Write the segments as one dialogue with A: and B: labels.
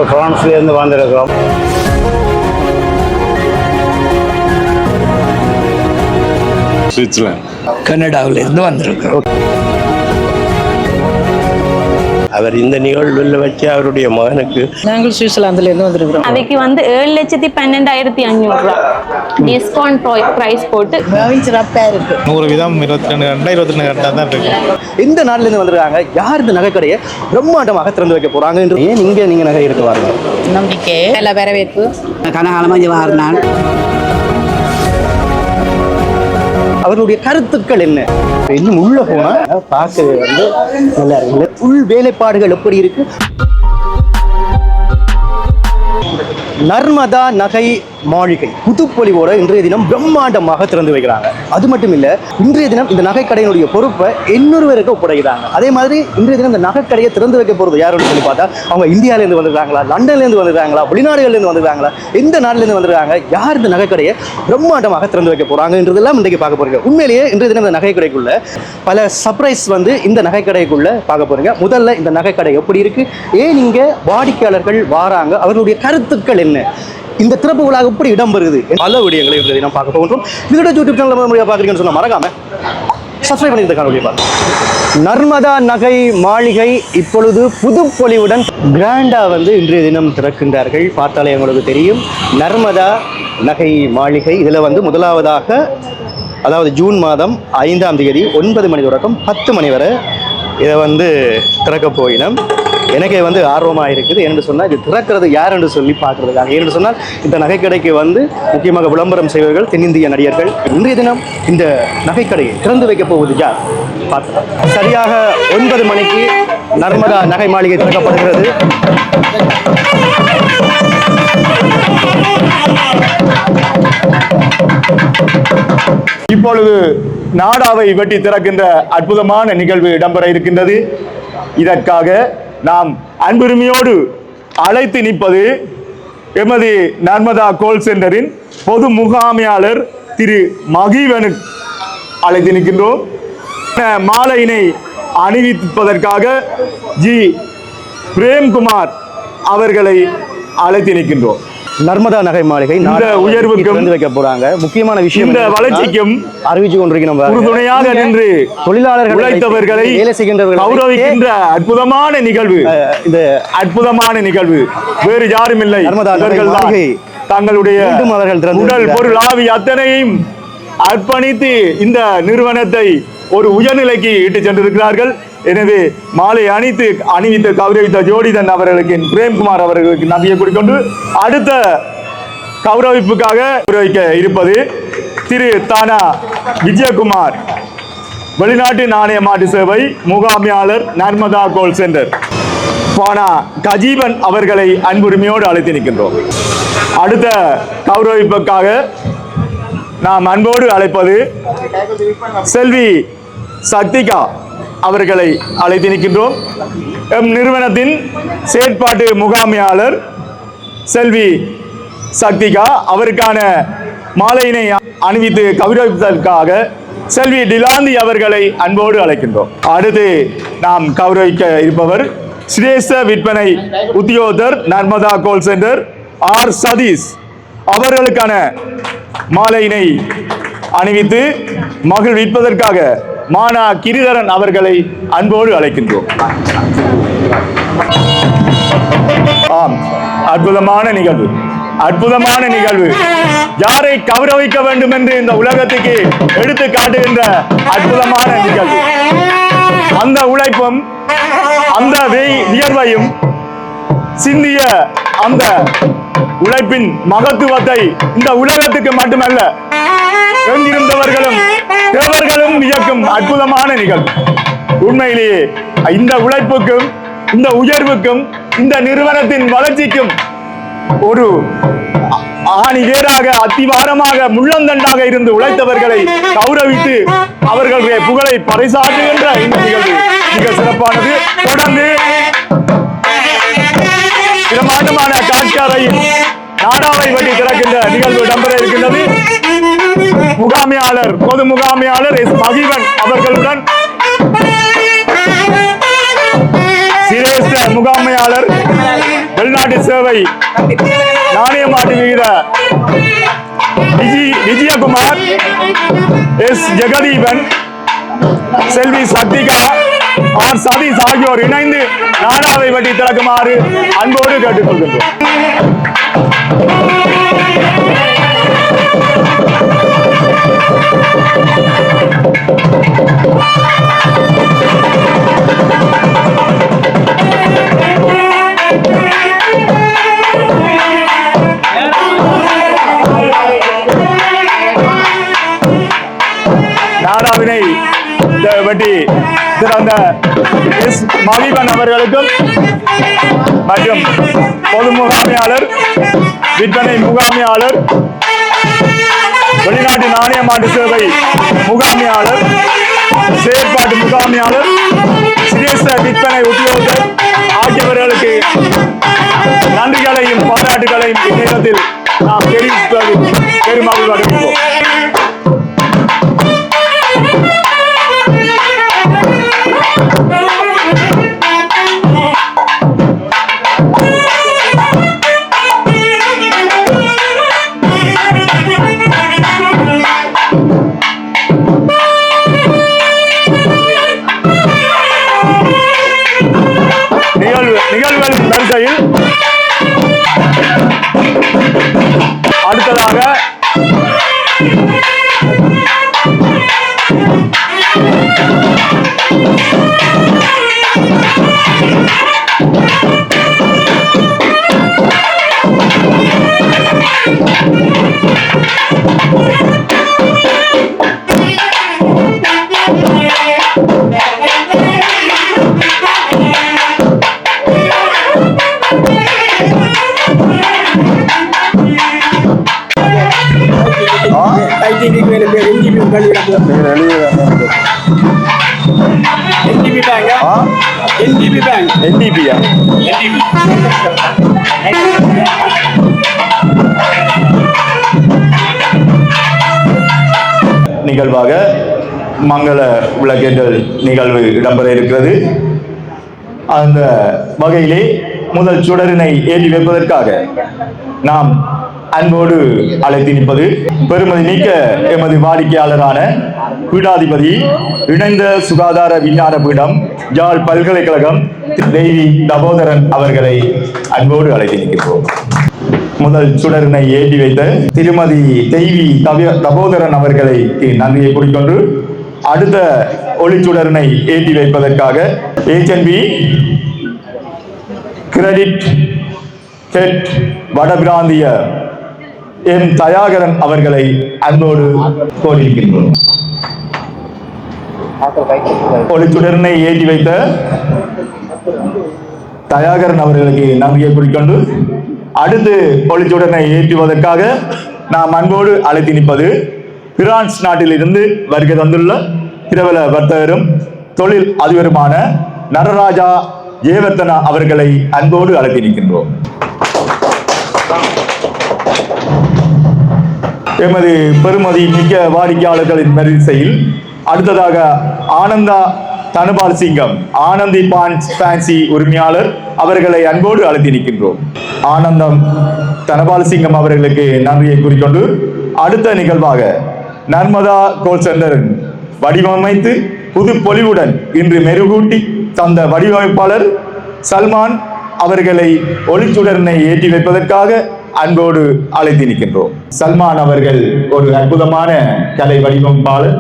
A: நாங்கள் பிரான்ஸ்லேருந்து வந்திருக்கிறோம்.
B: சுவிட்சர்லாந்து,
C: கனடாவிலிருந்து வந்திருக்கிறோம்.
A: அவர் இந்த நிகழ்வில் வச்சு அவருடைய மகனுக்கு
D: நாங்கள் சுவிட்சர்லாந்துலேருந்து வந்திருக்கிறோம்.
E: அவைக்கு 7,12,500 ரூபா டிஸ்கவுண்ட் ப்ரைஸ் போட்டு
D: சிறப்பாக இருக்கு.
B: 100 வீதம் 22 கண்டா 22 கண்டா தான் இருக்கு.
F: எந்த நாட்டிலேருந்து வந்திருக்காங்க, யார் இந்த நகைக்கடையை பிரம்மாண்டமாக திறந்து வைக்க போறாங்க என்று ஏன் இங்கே நீங்கள் நகை எடுத்து வாருங்க.
D: நம்பிக்கை நல்ல வரவேற்பு.
C: கனகாலமாக வாரினான்.
F: அவர்களுடைய கருத்துக்கள் என்ன, இன்னும் உள்ள போனா பார்க்க நல்லா இருக்கு. உள் வேலைப்பாடுகள் எப்படி இருக்கு. நர்மதா நகை மாளிகை புதுப்பொலிவோட இன்றைய தினம் பிரம்மாண்டமாக திறந்து வைக்கிறாங்க. அது மட்டும் இல்ல, இன்றைய தினம் இந்த நகைக்கடையினுடைய பொறுப்பை இன்னொருவருக்கு ஒப்படைக்கிறாங்க. அதே மாதிரி இன்றைய தினம் இந்த நகைக்கடையை திறந்து வைக்க போறது யாருன்னு சொல்லி பார்த்தா, அவங்க இந்தியாவிலேருந்து வந்திருக்காங்களா, லண்டன்லேருந்து வந்திருக்காங்களா, வெளிநாடுகள்லேருந்து வந்திருக்காங்களா, எந்த நாட்டிலேருந்து வந்திருக்காங்க, யார் இந்த நகைக்கடையை பிரம்மாண்டமாக திறந்து வைக்க போறாங்கன்றதெல்லாம் இன்றைக்கு பார்க்க போறீங்க. உண்மையிலேயே இன்றைய தினம் இந்த நகைக்கடைக்குள்ள பல சர்ப்ரைஸ் இந்த நகைக்கடைக்குள்ள பார்க்க போறீங்க. முதல்ல இந்த நகைக்கடை எப்படி இருக்கு, ஏன் இங்க வாடிக்கையாளர்கள் வாராங்க, அவர்களுடைய கருத்துக்கள் என்ன, இந்த திறப்பு விழா எப்படி இடம்பெறுது, பல விடயங்களை இன்றைய தினம் பார்க்க போகின்றோம். இதோட யூடியூப் சேனல் முறையாக பார்க்குறீங்கன்னு சொன்னால் மறக்காம சப்ஸ்கிரைப் பண்ணி இந்த காணொலியை பாருங்க. நர்மதா நகை மாளிகை இப்பொழுது புதுப்பொலிவுடன் கிராண்டா இன்றைய தினம் திறக்கின்றார்கள். பார்த்தாலே உங்களுக்கு தெரியும், நர்மதா நகை மாளிகை. இதில் முதலாவதாக, அதாவது ஜூன் மாதம் 5ஆம் தேதி 9 மணி தொடக்கம் 10 மணி வரை இதை திறக்க போயினோம். எனக்கே ஆர்வமாக இருக்குது. என்று சொன்னால் இது திறக்கிறது யார் என்று சொல்லி பார்க்குறதுக்காக. ஏன்னு சொன்னால் இந்த நகைக்கடைக்கு முக்கியமாக விளம்பரம் செய்வர்கள் தென்னிந்திய நடிகர்கள். இன்றைய தினம் இந்த நகைக்கடையை திறந்து வைக்க போவது யார் பார்க்கலாம். சரியாக 9 மணிக்கு நர்மதா நகை மாளிகை திறக்கப்படுகிறது.
G: இப்பொழுது நாடாவை வெட்டி திறக்கின்ற அற்புதமான நிகழ்வு இடம்பெற இருக்கின்றது. இதற்காக நாம் அன்புரிமையோடு அழைத்து நிற்பது எமது நர்மதா கோல் சென்டரின் பொது முகாமையாளர் திரு மகிவனு அழைத்து நிற்கின்றோம். மாலையினை அணிவிப்பதற்காக ஜி பிரேம்குமார் அவர்களை அழைத்து நிற்கின்றோம்.
F: நர்மதா நகை மாளிகை
G: இந்த உயர்வுக்கும்
F: திறந்து வைக்க போறாங்க. முக்கியமான விஷயம்,
G: இந்த வளர்ச்சிக்கும்
F: அறிவிச்சு கொண்டிருக்கிறோம்.
G: உறுதுணையாக நின்று
F: தொழிலாளர்கள்
G: உழைத்தவர்களை
F: வேலை செய்கின்றவர்களை
G: கௌரவிக்கின்ற அற்புதமான நிகழ்வு. இந்த அற்புதமான நிகழ்வு வேறு யாரும் இல்லை, தங்களுடைய உடல் பொருள் ஆவி அத்தனையும் அர்ப்பணித்து இந்த நிறுவனத்தை ஒரு உயர்நிலைக்கு இட்டு சென்றிருக்கிறார்கள். எனவே மாலை அணிவித்து கௌரவித்த ஜோடிதன் அவர்களுக்கு, பிரேம்குமார் அவர்களுக்கு நன்றியை கூறிக்கொண்டு, அடுத்த கௌரவிப்புக்காக கௌரவிக்க இருப்பது திரு தானா விஜயகுமார், வெளிநாட்டு நாணய மாற்று சேவை முகாமையாளர், நர்மதா கோல் சென்டர். பானா கஜீவன் அவர்களை அன்புரிமையோடு அழைத்து நிற்கின்றோம். அடுத்த கௌரவிப்புக்காக நாம் அன்போடு அழைப்பது செல்வி சக்திகா அவர்களை அழைத்து நிற்கின்றோம். எம் நிறுவனத்தின் செயற்பாட்டு முகாமையாளர் செல்வி சக்திகா அவருக்கான மாலையினை அணிவித்து கௌரவிப்பதற்காக செல்வி டிலாந்தி அவர்களை அன்போடு அழைக்கின்றோம். அடுத்து நாம் கௌரவிக்க இருப்பவர் சிரேஷ்ட விற்பனை உத்தியோகத்தர், நர்மதா கோல் சென்டர், ஆர் சதீஷ் அவர்களுக்கான மாலையினை அணிவித்து மகிழ்விப்பதற்காக மானா கிரிதரன் அவர்களை அன்போடு அழைக்கின்றோம். ஆம், அற்புதமான நிகழ்வு, அற்புதமான நிகழ்வு. யாரை கௌரவிக்க வேண்டும் என்று இந்த உலகத்துக்கு எடுத்து காட்டுகின்ற அற்புதமான நிகழ்வு. அந்த உழைப்பும் அந்த வியர்வையும் சிந்திய அந்த உழைப்பின் மகத்துவத்தை இந்த உலகத்துக்கு மட்டுமல்ல, எங்கிருந்தவர்களும் தேவர்களும் வியக்கும் அற்புதமான நிகழ்வு. உண்மையிலேயே இந்த உழைப்புக்கும் இந்த உயர்வுக்கும் இந்த நிறுவனத்தின் வளர்ச்சிக்கும் ஒரு ஆணி வேறாக, அத்திவாரமாக, முள்ளந்தண்டாக இருந்து உழைத்தவர்களை கௌரவித்து அவர்களுடைய புகழை பறைசாற்றுகின்ற இந்த நிகழ்வு மிக சிறப்பானது. தொடர்ந்து பிரமாண்டமான காட்சியறையில் நாடாவை வெட்டி திறக்கின்ற நிகழ்வு இடம்பெற இருக்கின்றது. முகாமையாளர், பொது முகாமையாளர் எஸ் மகிவன் அவர்களுடன் சிரேஷ்ட முகாமையாளர், வெளிநாட்டு சேவை சேவை நாணயமாட்டு விகித விஜயகுமார், எஸ் ஜெகதீபன், செல்வி சத்திகா, ஆர் சதீஷ் ஆகியோர் இணைந்து நாடாவை வட்டி திறக்குமாறு அன்போடு கேட்டுக்கொள்கின்றோம். நாடாவினை வட்டி திறந்த எஸ் மகிபன் அவர்களுக்கும் மற்றும் பொது முகாமையாளர், விற்பனை முகாமையாளர், வெளிநாட்டு நாணய மாட்டு சேவை முகாமையாளர், செயற்பாட்டு முகாமையாளர், சிரேஷ்ட விற்பனை உத்தியோகர் ஆகியவர்களுக்கு நன்றிகளையும் பாராட்டுகளையும் இந்நேரத்தில் நாம் தெரிவிப்பது பெருமகிழ்வு அடைகின்றோம். நிகழ்வுகளின் வரிசையில் அடுத்ததாக நிகழ்வாக மங்கள விளக்கேற்றல் நிகழ்வு இடம்பெற இருக்கிறது. அந்த வகையிலே முதல் சுடரினை ஏற்றி வைப்பதற்காக நாம் அன்போடு அழைத்து நிற்பது பெருமதி மிக்க எமது வாடிக்கையாளரான பீடாதிபதி, இணைந்த சுகாதார விஞ்ஞான பீடம், யாழ் பல்கலைக்கழகம் தேவி தபோதரன் அவர்களை அன்போடு அழைத்து நிற்கிறோம். முதல் சுடரினை ஏற்றி வைத்த திருமதி தேவி தபோதரன் அவர்களை நன்றியை கூறிக்கொண்டு அடுத்த ஒளிச்சுடரினை ஏற்றி வைப்பதற்காக HNB கிரெடிட் ஹெட் வடபிராந்திய எம் தயாகரன் அவர்களை அன்போடு கோரியிருக்கின்றோம். ஒளிச்சுடரினை ஏற்றி வைத்த தயாகரன் அவர்களுக்கு நன்றியை கூறிக்கொண்டு அடுத்து ஒளிச்சுடரினை ஏற்றுவதற்காக நாம் அன்போடு அழைத்து நிற்பது பிரான்ஸ் நாட்டிலிருந்து வருகை தந்துள்ள பிரபல வர்த்தகரும் தொழில் அதிபருமான நடராஜா ஜெயவர்தனா அவர்களை அன்போடு அழைத்து நிற்கின்றோம். எமது பெருமதி மிக்க வாடிக்கையாளர்களின் வரிசையில் அடுத்ததாக ஆனந்தா தனுபால் சிங்கம், ஆனந்தி பான்சி உரிமையாளர் அவர்களை அன்போடு அழைத்து நிற்கின்றோம். ஆனந்தம் தனபால் சிங்கம் அவர்களுக்கு நன்றியை கூறிக்கொண்டு அடுத்த நிகழ்வாக நர்மதா கோல் சென்டர் வடிவமைத்து புது பொலிவுடன் இன்று மெருகூட்டி தந்த வடிவமைப்பாளர் சல்மான் அவர்களை ஒளிச்சுடரினை ஏற்றி வைப்பதற்காக அன்போடு அழைத்து நிற்கின்றோம். சல்மான் அவர்கள் ஒரு அற்புதமான கலை வடிவமைப்பாளர்.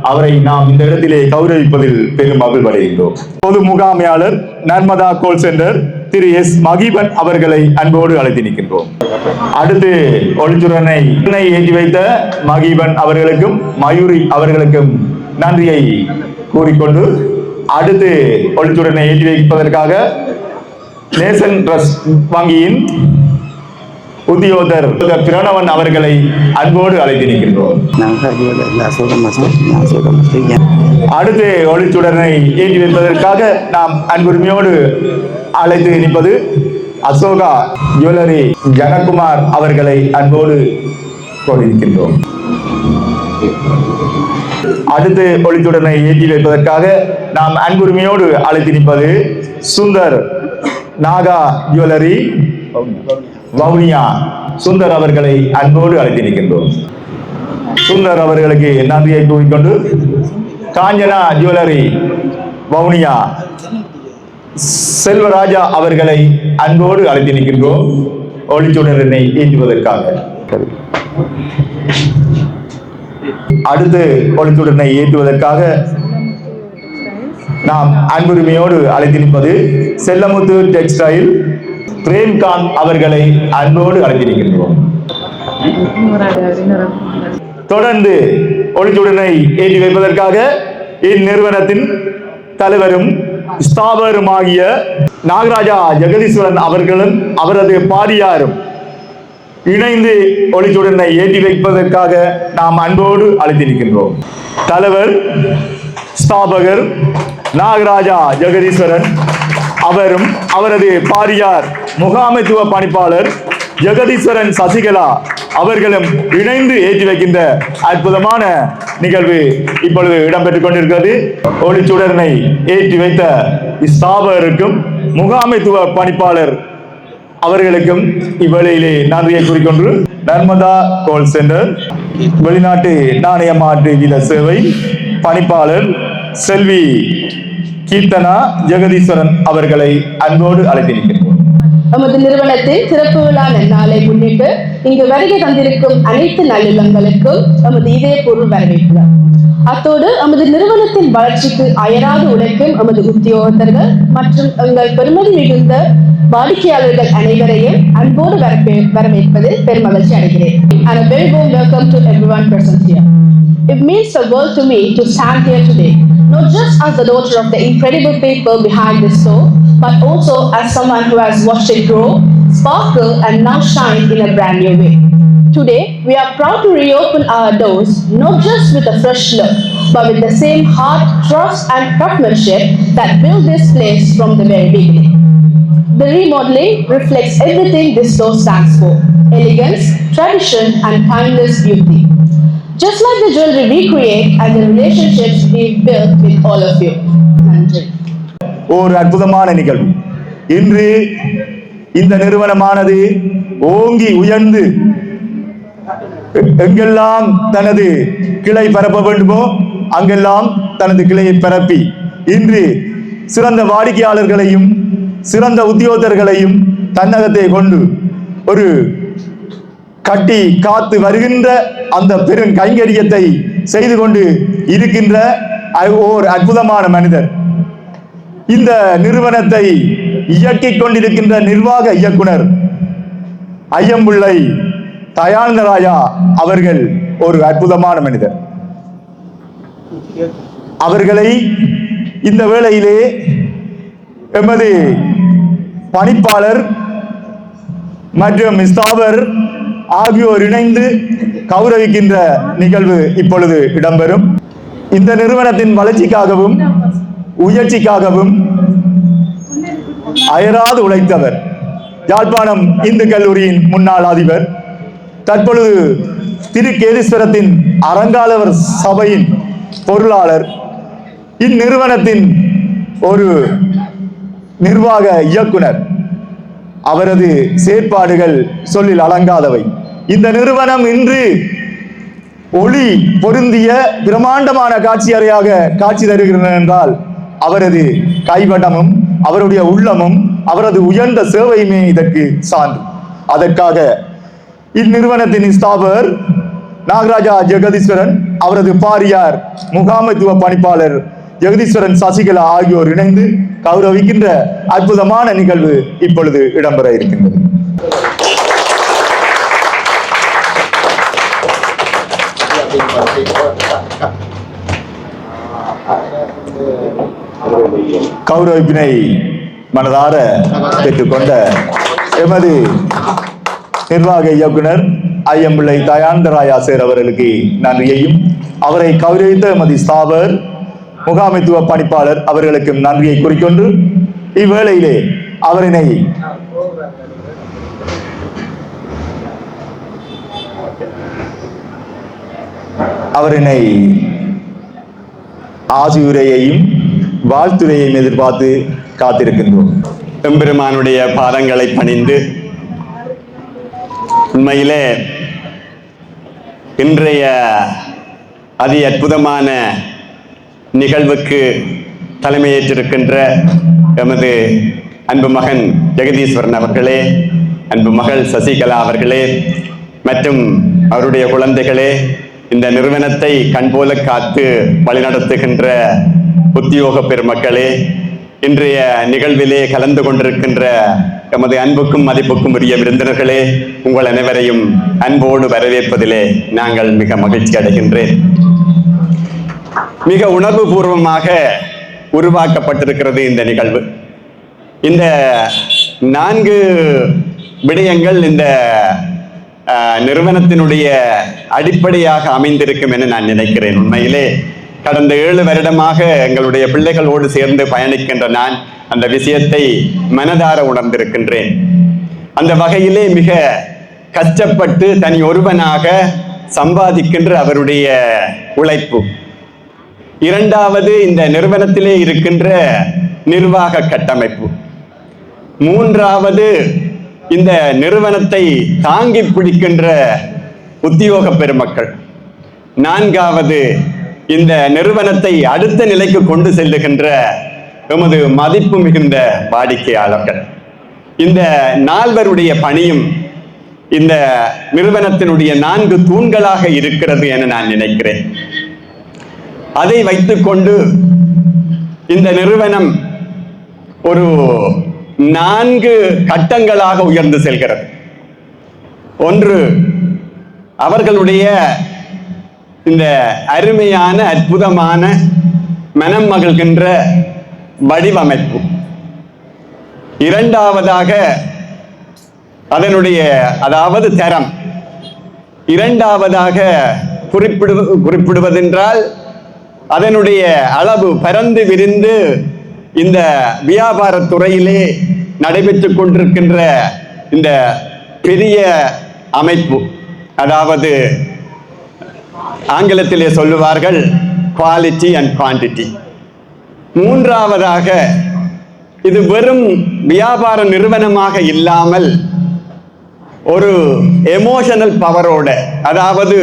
G: அவரை நாம் இந்த இடத்திலே கௌரவிப்பதில் பெரும் மகிழ்வடைகின்றோம். பொது முகாமையாளர் நர்மதா கோல் சென்டர் திரு எஸ் மகிபன் அவர்களை அன்போடு அழைத்து நிற்கின்றோம். அடுத்து ஒளிச்சுடனை ஏற்றி வைத்த மகிபன் அவர்களுக்கும் மயூரி அவர்களுக்கும் நன்றியை கூறிக்கொண்டு அடுத்து ஒளிச்சுடனை ஏற்றி வைப்பதற்காக நேசன் ட்ரஸ்ட் வங்கியின் உத்தியோகர் பிரணவன் அவர்களை அன்போடு அழைத்து நிற்கின்றோம். அடுத்து ஒளிச்சுடனை ஏற்றி வைப்பதற்காக நாம் அன்புரிமையோடு அழைத்து நிற்பது அசோகா ஜுவல்லரி ஜனகுமார் அவர்களை அன்போடு கோரியிருக்கின்றோம். அடுத்து ஒளிச்சுடனை ஏற்றி வைப்பதற்காக நாம் அன்புரிமையோடு அழைத்து நிற்பது சுந்தர் நாகா ஜுவல்லரி வவுனியா சுந்தர் அவர்களை அன்போடு அழைத்திருக்கின்றோம். சுந்தர் அவர்களுக்கு நன்றியை கூறிக்கொண்டு காஞ்சனா ஜுவல்லரி வவுனியா செல்வராஜா அவர்களை அன்போடு அழைத்திருக்கின்றோம் ஒளிச்சுடரினை ஏற்றுவதற்காக. அடுத்து ஒளிச்சுடரினை ஏற்றுவதற்காக நாம் அன்புரிமையோடு அழைத்திருப்பது செல்லமுத்து டெக்ஸ்டைல் பிரேம்காந்த் அவர்களை அன்போடு அழைத்திருக்கின்றோம். தொடர்ந்து ஒளிச்சுடனை ஏற்றி வைப்பதற்காக இந்நிறுவனத்தின் தலைவரும் ஸ்தாபகருமாகிய நாகராஜா ஜெகதீஸ்வரன் அவர்களும் அவரது பாரியாரும் இணைந்து ஒளிச்சுடனை ஏற்றி வைப்பதற்காக நாம் அன்போடு அழைத்திருக்கின்றோம். தலைவர் ஸ்தாபகர் நாகராஜா ஜெகதீஸ்வரன் அவரும் அவரது பாரியார் முகாமைத்துவ பணிப்பாளர் ஜெகதீஸ்வரன் சசிகலா அவர்களும் இணைந்து ஏற்றி வைக்கின்ற அற்புதமான நிகழ்வு இப்பொழுது இடம்பெற்றுக் கொண்டிருக்கிறது. ஒளிச்சுடனை ஏற்றி வைத்த ஸ்தாபகருக்கும் முகாமைத்துவ பணிப்பாளர் அவர்களுக்கும் இவ்வேளையிலே நன்றியை கூறிக்கொண்டு நர்மதா கோல் சென்டர் வெளிநாட்டு நாணய மாற்று வீத சேவை பணிப்பாளர் செல்வி கீர்த்தனா ஜெகதீஸ்வரன் அவர்களை அன்போடு அழைத்திருக்கின்றோம்.
H: நமது நிறுவனத்தின் சிறப்பு விழா நன்னாளை முன்னிட்டு இங்கு வருகை தந்திருக்கும் அனைத்து நல்லுள்ளங்களுக்கும் நமது இதயபூர்வ வரவேற்பு. அத்தோடு நமது நிறுவனத்தின் வளர்ச்சிக்கு அயராது உழைக்கும் நமது உத்தியோகத்தர்கள் மற்றும் எங்கள் பெருமதி மிகுந்த வாடிக்கையாளர்கள் அனைவரையும் அன்போடு வரவேற்பதில் பெருமகிழ்ச்சி அடைகிறேன். And a very warm welcome to everyone present here. It means the world to me to stand here today, not just as the daughter of the incredible people behind this store, but also as someone who has watched it grow, sparkle, and now shine in a brand new way. Today, we are proud to reopen our doors, not just with a fresh look, but with the same heart, trust, and craftsmanship that built this place from the very beginning. The remodeling reflects everything this store stands for: elegance, tradition, and timeless beauty. Just like the jewelry we create and the relationships we've built with all of you. Nandri.
G: ஒரு அற்புதமான நிகழ்வு. இன்று இந்த நிறுவனமானது ஓங்கி உயர்ந்து எங்கெல்லாம் தனது கிளை பரப்ப வேண்டுமோ அங்கெல்லாம் தனது கிளையை பரப்பி இன்று சிறந்த வாடிக்கையாளர்களையும் சிறந்த உத்தியோகத்தர்களையும் தன்னகத்தை கொண்டு ஒரு கட்டி காத்து வருகின்ற அந்த பெரும் கைங்கரியத்தை செய்து கொண்டு இருக்கின்ற ஓர் அற்புதமான மனிதர். இந்த நிறுவனத்தை இயக்கிக் கொண்டிருக்கின்ற நிர்வாக இயக்குனர் ஐயம்பிள்ளை தயானந்தராயா அவர்கள் ஒரு அற்புதமான மனிதர். அவர்களை இந்த வேளையிலே எமது பணிப்பாளர் மற்றும் ஸ்தாபகர் ஆகியோர் இணைந்து கௌரவிக்கின்ற நிகழ்வு இப்பொழுது இடம்பெறும். இந்த நிறுவனத்தின் வளர்ச்சிக்காகவும் உயர்ச்சிக்காகவும் அயராது உழைத்தவர் யாழ்ப்பாணம் இந்து கல்லூரியின் முன்னாள் அதிபர், தற்பொழுது திருக்கேதீஸ்வரத்தின் அறங்காலவர் சபையின் பொருளாளர், இந்நிறுவனத்தின் ஒரு நிர்வாக இயக்குனர். அவரது செயற்பாடுகள் சொல்லில் அடங்காதவை. இந்த நிறுவனம் இன்று ஒளி பொருந்திய பிரம்மாண்டமான காட்சி அறையாக காட்சி தருகிறது என்றால் அவரது கைவட்டமும் அவருடைய உள்ளமும் அவரது உயர்ந்த சேவையுமே இதற்கு சான்று. அதற்காக இந்நிறுவனத்தின் ஸ்தாபகர் நாகராஜா ஜெகதீஸ்வரன், அவரது பாரியார் முகாமைத்துவ பணிப்பாளர் ஜெகதீஸ்வரன் சசிகலா ஆகியோர் இணைந்து கௌரவிக்கின்ற அற்புதமான நிகழ்வு இப்பொழுது இடம்பெற இருக்கின்றது. கௌரவிப்பினை மனதார பெற்றுக்கொண்ட எமது நிர்வாக இயக்குனர் ஐயம்பிள்ளை தயானந்தராயா சார் அவர்களுக்கு நன்றியையும், அவரை கௌரவித்த எமது ஸ்தாபகர் முகாமைத்துவ பணிப்பாளர் அவர்களுக்கும் நன்றியை கூறிக்கொண்டு இவ்வேளையிலே அவரினை ஆசியுரையையும் வாழ்த்துரையையும் எதிர்பார்த்து காத்திருக்கின்றோம்.
I: எம்பெருமானுடைய பாதங்களை பணிந்து உண்மையிலே இன்றைய அதி அற்புதமான நிகழ்வுக்கு தலைமையேற்றிருக்கின்ற எமது அன்பு மகன் ஜெகதீஸ்வரன் அவர்களே, அன்பு மகள் சசிகலா அவர்களே மற்றும் அவருடைய குழந்தைகளே, இந்த நிறுவனத்தை கண்போல காத்து வழிநடத்துகின்ற உத்தியோக பெருமக்களே, இன்றைய நிகழ்விலே கலந்து கொண்டிருக்கின்ற எமது அன்புக்கும் மதிப்புக்கும் உரிய விருந்தினர்களே, உங்கள் அனைவரையும் அன்போடு வரவேற்பதிலே நாங்கள் மிக மகிழ்ச்சி அடைகின்றேன். மிக உணர்வு பூர்வமாக உருவாக்கப்பட்டிருக்கிறது இந்த நிகழ்வு. இந்த 4 விடயங்கள் இந்த நிறுவனத்தினுடைய அடிப்படையாக அமைந்திருக்கும் என நான் நினைக்கிறேன். உண்மையிலே கடந்த 7 வருடமாக எங்களுடைய பிள்ளைகளோடு சேர்ந்து பயணிக்கின்ற நான் அந்த விஷயத்தை மனதார உணர்ந்திருக்கின்றேன். அந்த வகையிலே மிக கஷ்டப்பட்டு தனி ஒருவனாக சம்பாதிக்கின்ற அவருடைய உழைப்பு, 2வது இந்த நிறுவனத்திலே இருக்கின்ற நிர்வாக கட்டமைப்பு, 3வது இந்த நிறுவனத்தை தாங்கி பிடிக்கின்ற உத்தியோக பெருமக்கள், 4வது இந்த நிறுவனத்தை அடுத்த நிலைக்கு கொண்டு செல்லுகின்ற எமது மதிப்பு மிகுந்த வாடிக்கையாளர்கள். இந்த 4வருடைய பணியும் இந்த நிறுவனத்தினுடைய 4 தூண்களாக இருக்கிறது என நான் நினைக்கிறேன். அதை வைத்துக்கொண்டு இந்த நிறுவனம் ஒரு 4 கட்டங்களாக உயர்ந்து செல்கிறது. ஒன்று, அவர்களுடைய இந்த அருமையான அற்புதமான மனம் மகிழ்கின்ற வடிவமைப்பு. 2வதாக அதனுடைய அதாவது தரம். 2வதாக குறிப்பிடுவதென்றால் அதனுடைய அளவு பரந்து விரிந்து இந்த வியாபார துறையிலே நடைபெற்றுக் கொண்டிருக்கின்ற இந்த பெரிய அமைப்பு, அதாவது ஆங்கிலத்திலே சொல்லுவார்கள் குவாலிட்டி அண்ட் குவான்டிட்டி. 3வதாக இது வெறும் வியாபார நிறுவனமாக இல்லாமல் ஒரு எமோஷனல் பவரோட, அதாவது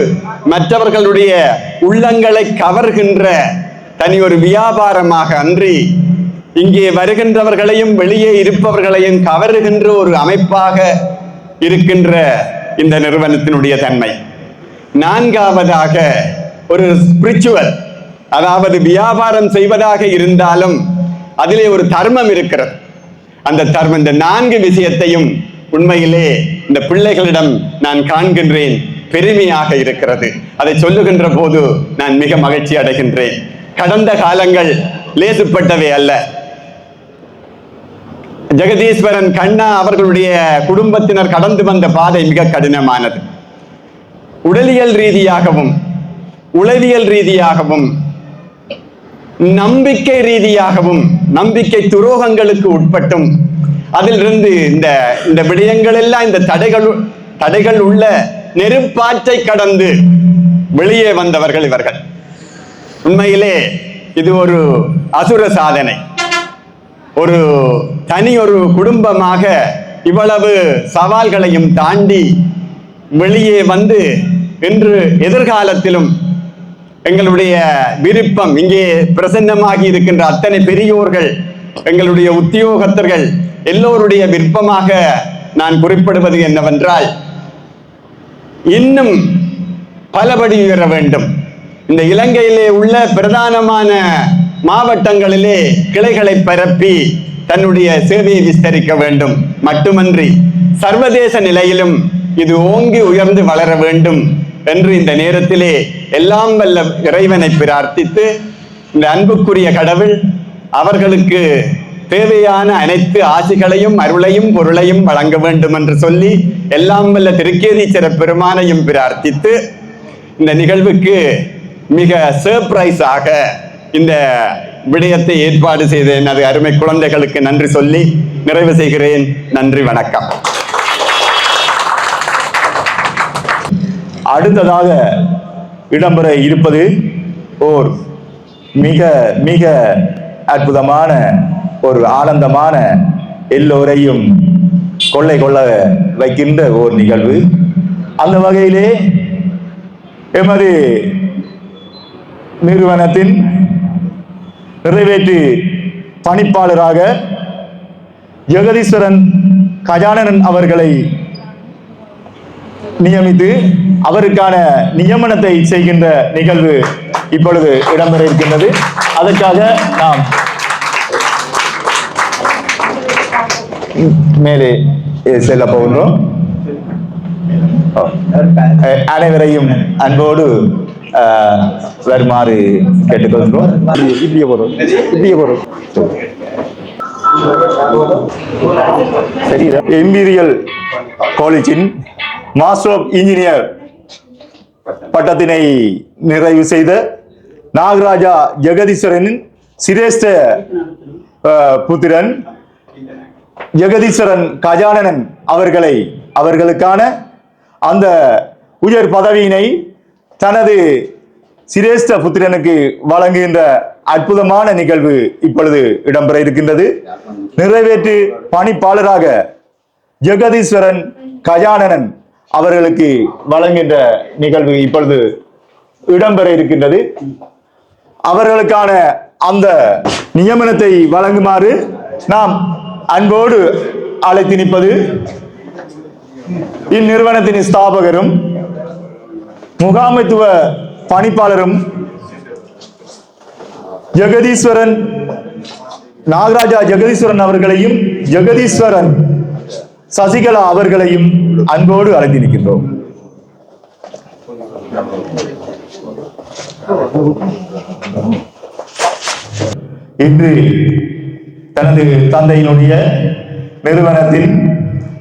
I: மற்றவர்களுடைய உள்ளங்களை கவர்கின்ற தனி ஒரு வியாபாரமாக அன்றி இங்கே வருகின்றவர்களையும் வெளியே இருப்பவர்களையும் கவருகின்ற ஒரு அமைப்பாக இருக்கின்ற இந்த நிறுவனத்தினுடைய தன்மை. 4வதாக ஒரு ஸ்பிரிச்சுவல், அதாவது வியாபாரம் செய்வதாக இருந்தாலும் அதிலே ஒரு தர்மம் இருக்கிறது. அந்த தர்மம், இந்த 4 விஷயத்தையும் உண்மையிலே இந்த பிள்ளைகளிடம் நான் காண்கின்றேன், பெருமையாக இருக்கிறது. அதை சொல்லுகின்ற போது நான் மிக மகிழ்ச்சி அடைகின்றேன். கடந்த காலங்கள் லேசுப்பட்டவை அல்ல. ஜெகதீஸ்வரன் கண்ணா அவர்களுடைய குடும்பத்தினர் கடந்து வந்த பாதை மிக கடினமானது. உடலியல் ரீதியாகவும் உளவியல் ரீதியாகவும் நம்பிக்கை ரீதியாகவும் நம்பிக்கை துரோகங்களுக்கு உட்பட்டும் அதிலிருந்து இந்த விடயங்கள் எல்லாம் இந்த தடைகள் உள்ள நெருப்பாற்றை கடந்து வெளியே வந்தவர்கள் இவர்கள். உண்மையிலே இது ஒரு அசுர சாதனை. ஒரு குடும்பமாக இவ்வளவு சவால்களையும் தாண்டி வெளியே வந்து இன்று எதிர்காலத்திலும் எங்களுடைய விருப்பம், இங்கே பிரசன்னமாகி இருக்கின்ற அத்தனை பெரியோர்கள், எங்களுடைய உத்தியோகத்தர்கள் எல்லோருடைய விருப்பமாக நான் குறிப்பிடுவது என்னவென்றால், இன்னும் பலபடி உயர வேண்டும். இந்த இலங்கையிலே உள்ள பிரதானமான மாவட்டங்களிலே கிளைகளை பரப்பி தன்னுடைய சேவையை விஸ்தரிக்க வேண்டும். மட்டுமன்றி சர்வதேச நிலையிலும் இது ஓங்கி உயர்ந்து வளர வேண்டும் என்று இந்த நேரத்திலே எல்லாம் வல்ல இறைவனை பிரார்த்தித்து, இந்த அன்புக்குரிய கடவுள் அவர்களுக்கு தேவையான அனைத்து ஆசிகளையும் அருளையும் பொருளையும் வழங்க வேண்டும் என்று சொல்லி எல்லாம் வல்ல திருக்கேதீச்சர பெருமானையும் பிரார்த்தித்து, இந்த நிகழ்வுக்கு மிக சர்ப்ரைஸாக இந்த விடயத்தை ஏற்பாடு செய்த எனது அருமை குழந்தைகளுக்கு நன்றி சொல்லி நிறைவு செய்கிறேன். நன்றி, வணக்கம்.
G: அடுத்ததாக இடம்பெற இருப்பது ஓர் மிக மிக அற்புதமான ஒரு ஆனந்தமான, எல்லோரையும் கொள்ளை கொள்ள வைக்கின்ற ஒரு நிகழ்வு. அந்த வகையிலே எமது நிறுவனத்தின் நிறைவேற்று பணிப்பாளராக ஜெகதீஸ்வரன் கஜானனன் அவர்களை நியமித்து அவருக்கான நியமனத்தை செய்கின்ற நிகழ்வு இப்பொழுது இடம்பெற இருக்கின்றது. அதற்காக நாம் மேலே செல்ல போகின்றோம். அனைவரையும் அன்போடு வருமாறு கேட்டுக்கொள்கிறோம்.
F: இப்படியே போறோம்
G: இம்பீரியல் காலேஜின் மாஸ்டர் ஆஃப் இன்ஜினியர் பட்டத்தினை நிறைவு செய்த நாகராஜா ஜெகதீஸ்வரனின் சிரேஷ்ட புத்திரன் ஜெகதீஸ்வரன் கஜானனன் அவர்களுக்கான அந்த உயர் பதவியினை தனது சிரேஷ்ட புத்திரனுக்கு வழங்குகின்ற அற்புதமான நிகழ்வு இப்பொழுது இடம்பெற இருக்கின்றது. நிறைவேற்று பணிப்பாளராக ஜெகதீஸ்வரன் கஜானனன் அவர்களுக்கு வழங்குகின்ற நிகழ்வு இப்பொழுது இடம்பெற இருக்கின்றது. அவர்களுக்கான அந்த நியமனத்தை வழங்குமாறு நாம் அன்போடு அழைத்து நிற்பது இந்நிறுவனத்தின் ஸ்தாபகரும் முகாமைத்துவ பணிப்பாளரும் ஜெகதீஸ்வரன் நாகராஜா ஜெகதீஸ்வரன் அவர்களையும் ஜெகதீஸ்வரன் சசிகலா அவர்களையும் அன்போடு அழைத்து நிற்கின்றோம். இன்று தனது தந்தையினுடைய நிறுவனத்தின்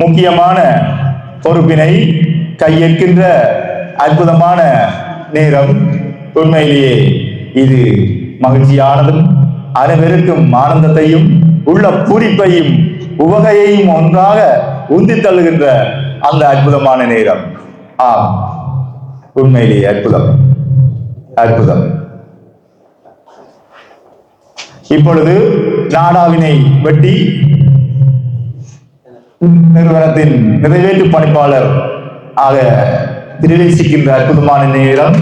G: முக்கியமான பொறுப்பினை கையேற்கின்ற அற்புதமான நேரம். உண்மையிலேயே இது மகிழ்ச்சியானதும் அனைவருக்கும் ஆனந்தத்தையும் உள்ள பூரிப்பையும் உவகையையும் ஒன்றாக உந்தி தள்ளுகின்ற அந்த அற்புதமான நேரம். ஆம், உண்மையிலேயே அற்புதம். இப்பொழுது நாடாவினை வெட்டி நிறுவனத்தின் நிறைவேற்று பணிப்பாளர் ஆக பிரவேசிக்கின்ற அற்புதமான நேரம்.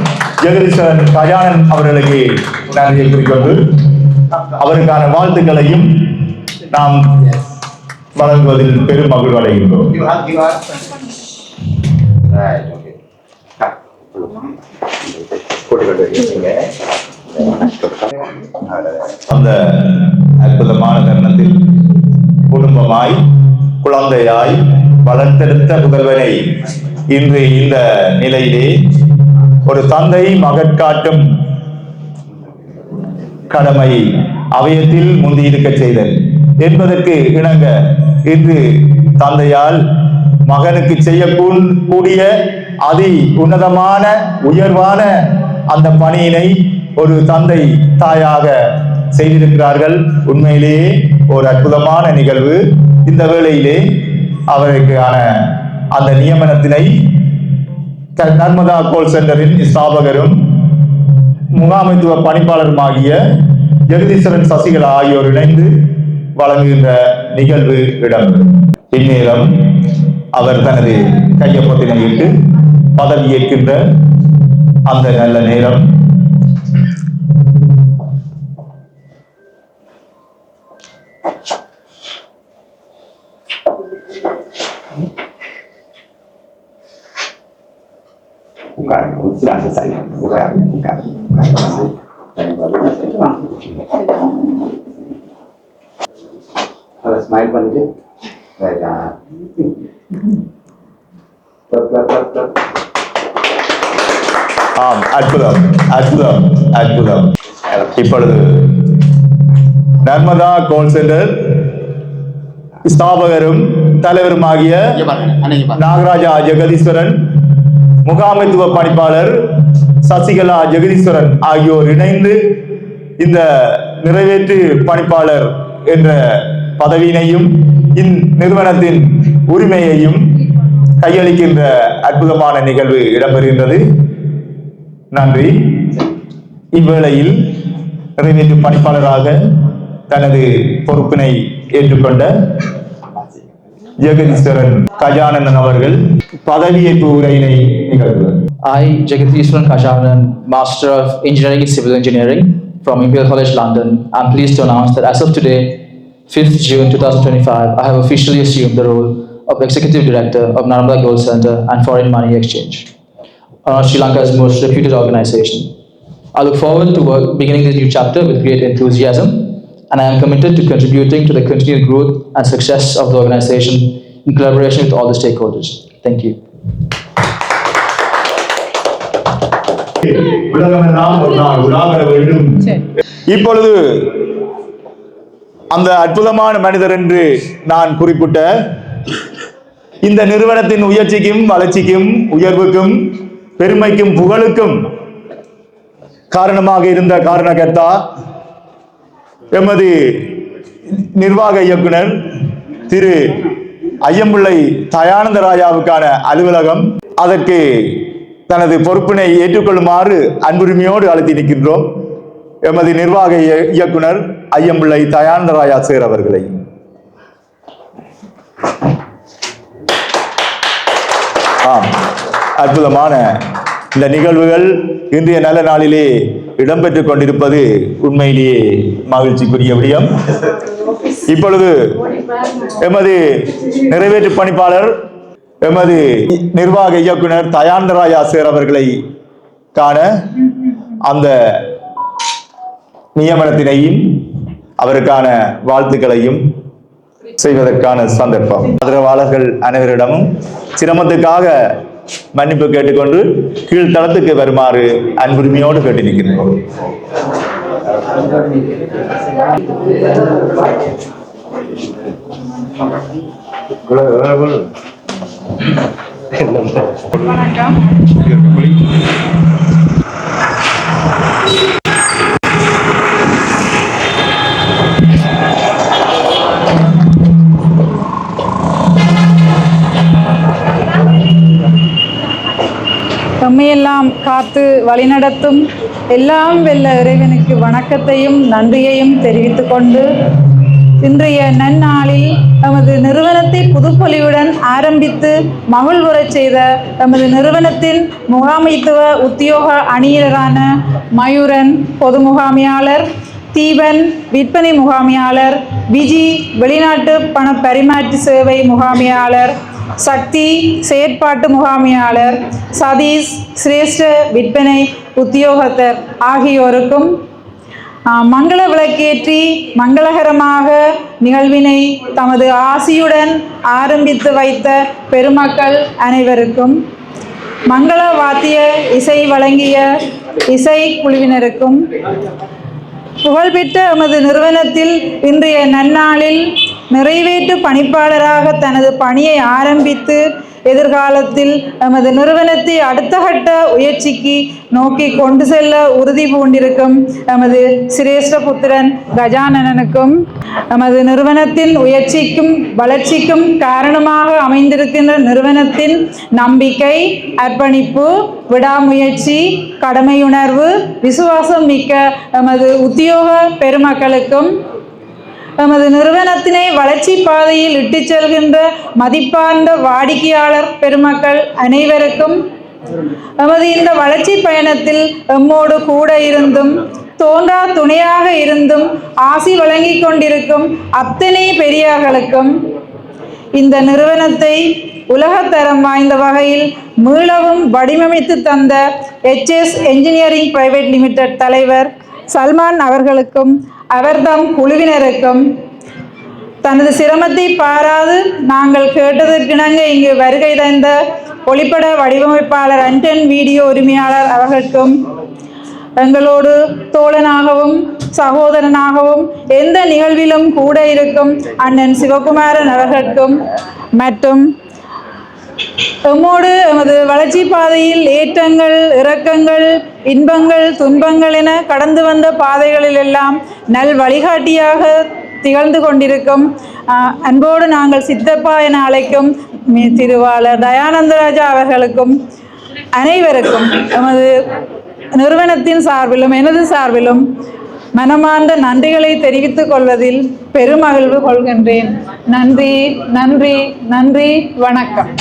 G: ஜெகதீஸ்வரன் கஜானன் அவர்களுக்கு நன்றியை குறிக்கொண்டு அவருக்கான வாழ்த்துக்களையும் நாம் வழங்குவதில் பெரும் மகிழ்வு அடைகின்றோம். அந்த அற்புதமான தருணத்தில் குடும்பமாய் குழந்தையாய் வளர்த்தெடுத்த புதல்வனை இன்று இந்த நிலையிலே ஒரு தந்தை மகட்காட்டும் கடமை அவயத்தில் முந்தியிருக்க செய்தல் என்பதற்கு இணங்க இன்று தந்தையால் மகனுக்கு செய்யக்கூடிய அதி உன்னதமான உயர்வான அந்த பணியினை ஒரு தந்தை தாயாக செய்திருக்கிறார்கள். உண்மையிலேயே ஒரு அற்புதமான நிகழ்வு. இந்த வேளையிலே அவருக்கான அந்த நியமனத்தினை நர்மதா கோல் சென்டரின் ஸ்தாபகரும் முகாமைத்துவ பணிப்பாளருமாகிய ஜெகதீஸ்வரன் சசிகலா ஆகியோர் இணைந்து வழங்குகின்ற நிகழ்வு இடம்பெறும். இந்நேரம் அவர் தனது கையொப்பத்தினை இட்டு பதவியேற்கின்ற அந்த நல்ல நேரம்.
J: ஸ்மைல் பண்ணிட்டு
G: ஆம், அற்புதம். இப்பொழுது நர்மதா கோல் சென்டர் ஸ்தாபகரும் தலைவருமாகிய நாகராஜா ஜெகதீஸ்வரன், முகாமைத்துவ பணிப்பாளர் சசிகலா ஜெகதீஸ்வரன் ஆகியோர் இணைந்து இந்த நிறைவேற்று பணிப்பாளர் என்ற பதவியினையும் இந்நிறுவனத்தின் உரிமையையும் கையளிக்கின்ற அற்புதமான நிகழ்வு இடம்பெறுகின்றது. நன்றி. இவ்வேளையில் நிறைவேற்று பணிப்பாளராக தனது பொறுப்பினை ஏற்றுக்கொண்ட ஜெகதீஸ்வரன் கஜானந்தன் அவர்கள் பதவியேற்பு உரையினை நிகழ்த்துவார்.
K: I, Jagadishwaran Kashanan, Master of Engineering in Civil Engineering from Imperial College London, I'm pleased to announce that as of today, 5th June 2025, I have officially assumed the role of Executive Director of Narmada Gold Center and Foreign Money Exchange, Sri Lanka's most reputed organization. I look forward to beginning this new chapter with great enthusiasm, and I am committed to contributing to the continued growth and success of the organization in collaboration with all the stakeholders. Thank you.
G: உலகமெல்லாம் ஒரு நாள் உலாவர வேண்டும். இப்பொழுது அந்த அற்புதமான மனிதர் என்று நான் குறிப்பிட்ட இந்த நிறுவனத்தின் உயர்ச்சிக்கும் வளர்ச்சிக்கும் உயர்வுக்கும் பெருமைக்கும் புகழுக்கும் காரணமாக இருந்த காரணகர்த்தா எமது நிர்வாக இயக்குனர் திரு ஐயம்பிள்ளை தயானந்தராஜாவுக்கான அலுவலகம் அதற்கு தனது பொறுப்பினை ஏற்றுக்கொள்ளுமாறு அன்புரிமையோடு அழைத்து நிற்கின்றோம். எமது நிர்வாக இயக்குனர் ஐயம்பிள்ளை தயானந்தராஜா சார் அவர்களை. அற்புதமான இந்த நிகழ்வுகள் இன்றைய நல்ல நாளிலே இடம்பெற்றுக் கொண்டிருப்பது உண்மையிலேயே மகிழ்ச்சிக்குரிய விடயம். இப்பொழுது எமது நிறைவேற்று பணிப்பாளர் எமது நிர்வாக இயக்குனர் தயானந்தராஜா சார் அவர்களை காண அந்த நியமனத்தினையும் அவருக்கான வாழ்த்துக்களையும் செய்வதற்கான சந்தர்ப்பம். ஆதரவாளர்கள் அனைவரிடமும் சிரமத்துக்காக மன்னிப்பு கேட்டுக்கொண்டு கீழ்த்தளத்துக்கு வருமாறு அன்புரிமையோடு கேட்டு நிற்கிறோம்.
L: வணக்கம். நம்மையெல்லாம் காத்து வழிநடத்தும் எல்லாம் வெல்ல இறைவனுக்கு வணக்கத்தையும் நன்றியையும் தெரிவித்துக் கொண்டு இன்றைய நன்னாளில் நமது நிறுவனத்தை புதுப்பொலிவுடன் ஆரம்பித்து மகிழ்வுறச் செய்த நமது நிறுவனத்தின் முகாமைத்துவ உத்தியோக அணியினரான மயூரன் பொது முகாமையாளர், தீபன் விற்பனை முகாமையாளர், விஜி வெளிநாட்டு பண பரிமாற்று சேவை முகாமையாளர், சக்தி செயற்பாட்டு முகாமையாளர், சதீஷ் சிரேஷ்ட விற்பனை உத்தியோகத்தர் ஆகியோருக்கும் மங்கள விளக்கேற்றி மங்களகரமாக நிகழ்வினை தமது ஆசியுடன் ஆரம்பித்து வைத்த பெருமக்கள் அனைவருக்கும், மங்கள வாத்திய இசை வழங்கிய இசை குழுவினருக்கும், புகழ்பெற்ற எமது நிறுவனத்தில் இன்றைய நன்னாளில் நிறைவேற்று பணிப்பாளராக தனது பணியை ஆரம்பித்து எதிர்காலத்தில் எமது நிறுவனத்தை அடுத்த கட்ட உயர்ச்சிக்கு நோக்கி கொண்டு செல்ல உறுதி பூண்டிருக்கும் எமது சிரேஷ்ட புத்திரன் கஜானனனுக்கும், எமது நிறுவனத்தின் உயர்ச்சிக்கும் வளர்ச்சிக்கும் காரணமாக அமைந்திருக்கின்ற நிறுவனத்தின் நம்பிக்கை, அர்ப்பணிப்பு, விடாமுயற்சி, கடமையுணர்வு, விசுவாசம் மிக்க எமது உத்தியோக பெருமக்களுக்கும், எமது நிறுவனத்தினை வளர்ச்சி பாதையில் இட்டு செல்கின்ற மதிப்பார்ந்த வாடிக்கையாளர் பெருமக்கள் அனைவருக்கும், எமது இந்த வளர்ச்சி பயணத்தில் எம்மோடு கூட இருந்தும் தோன்றா துணையாக இருந்தும் ஆசி வழங்கி கொண்டிருக்கும் அத்தனை பெரியார்களுக்கும், இந்த நிறுவனத்தை உலகத்தரம் வாய்ந்த வகையில் மீளவும் வடிவமைத்து தந்த HS என்ஜினியரிங் பிரைவேட் லிமிடெட் தலைவர் சல்மான் அவர்களுக்கும் அவர்தம் குழுவினருக்கும், தனது சிரமத்தை பாராது நாங்கள் கேட்டதற்கிணங்க இங்கு வருகை தந்த ஒளிப்பட வடிவமைப்பாளர் அன்டன் வீடியோ உரிமையாளர் அவர்களுக்கும், எங்களோடு தோழனாகவும் சகோதரனாகவும் எந்த நிகழ்விலும் கூட இருக்கும் அண்ணன் சிவகுமாரன் அவர்களுக்கும், மற்றும் எம்மோடு எமது வளர்ச்சி பாதையில் ஏற்றங்கள் இறக்கங்கள் இன்பங்கள் துன்பங்கள் என கடந்து வந்த பாதைகளில் எல்லாம் நல் வழிகாட்டியாக திகழ்ந்து கொண்டிருக்கும் அன்போடு நாங்கள் சித்தப்பா என அழைக்கும் திருவாளர் தயானந்தராஜா அவர்களுக்கும் அனைவருக்கும் எமது நிறுவனத்தின் சார்பிலும் எனது சார்பிலும் மனமார்ந்த நன்றிகளை தெரிவித்துக் கொள்வதில் பெருமகிழ்வு கொள்கின்றேன். நன்றி, நன்றி, நன்றி. வணக்கம்.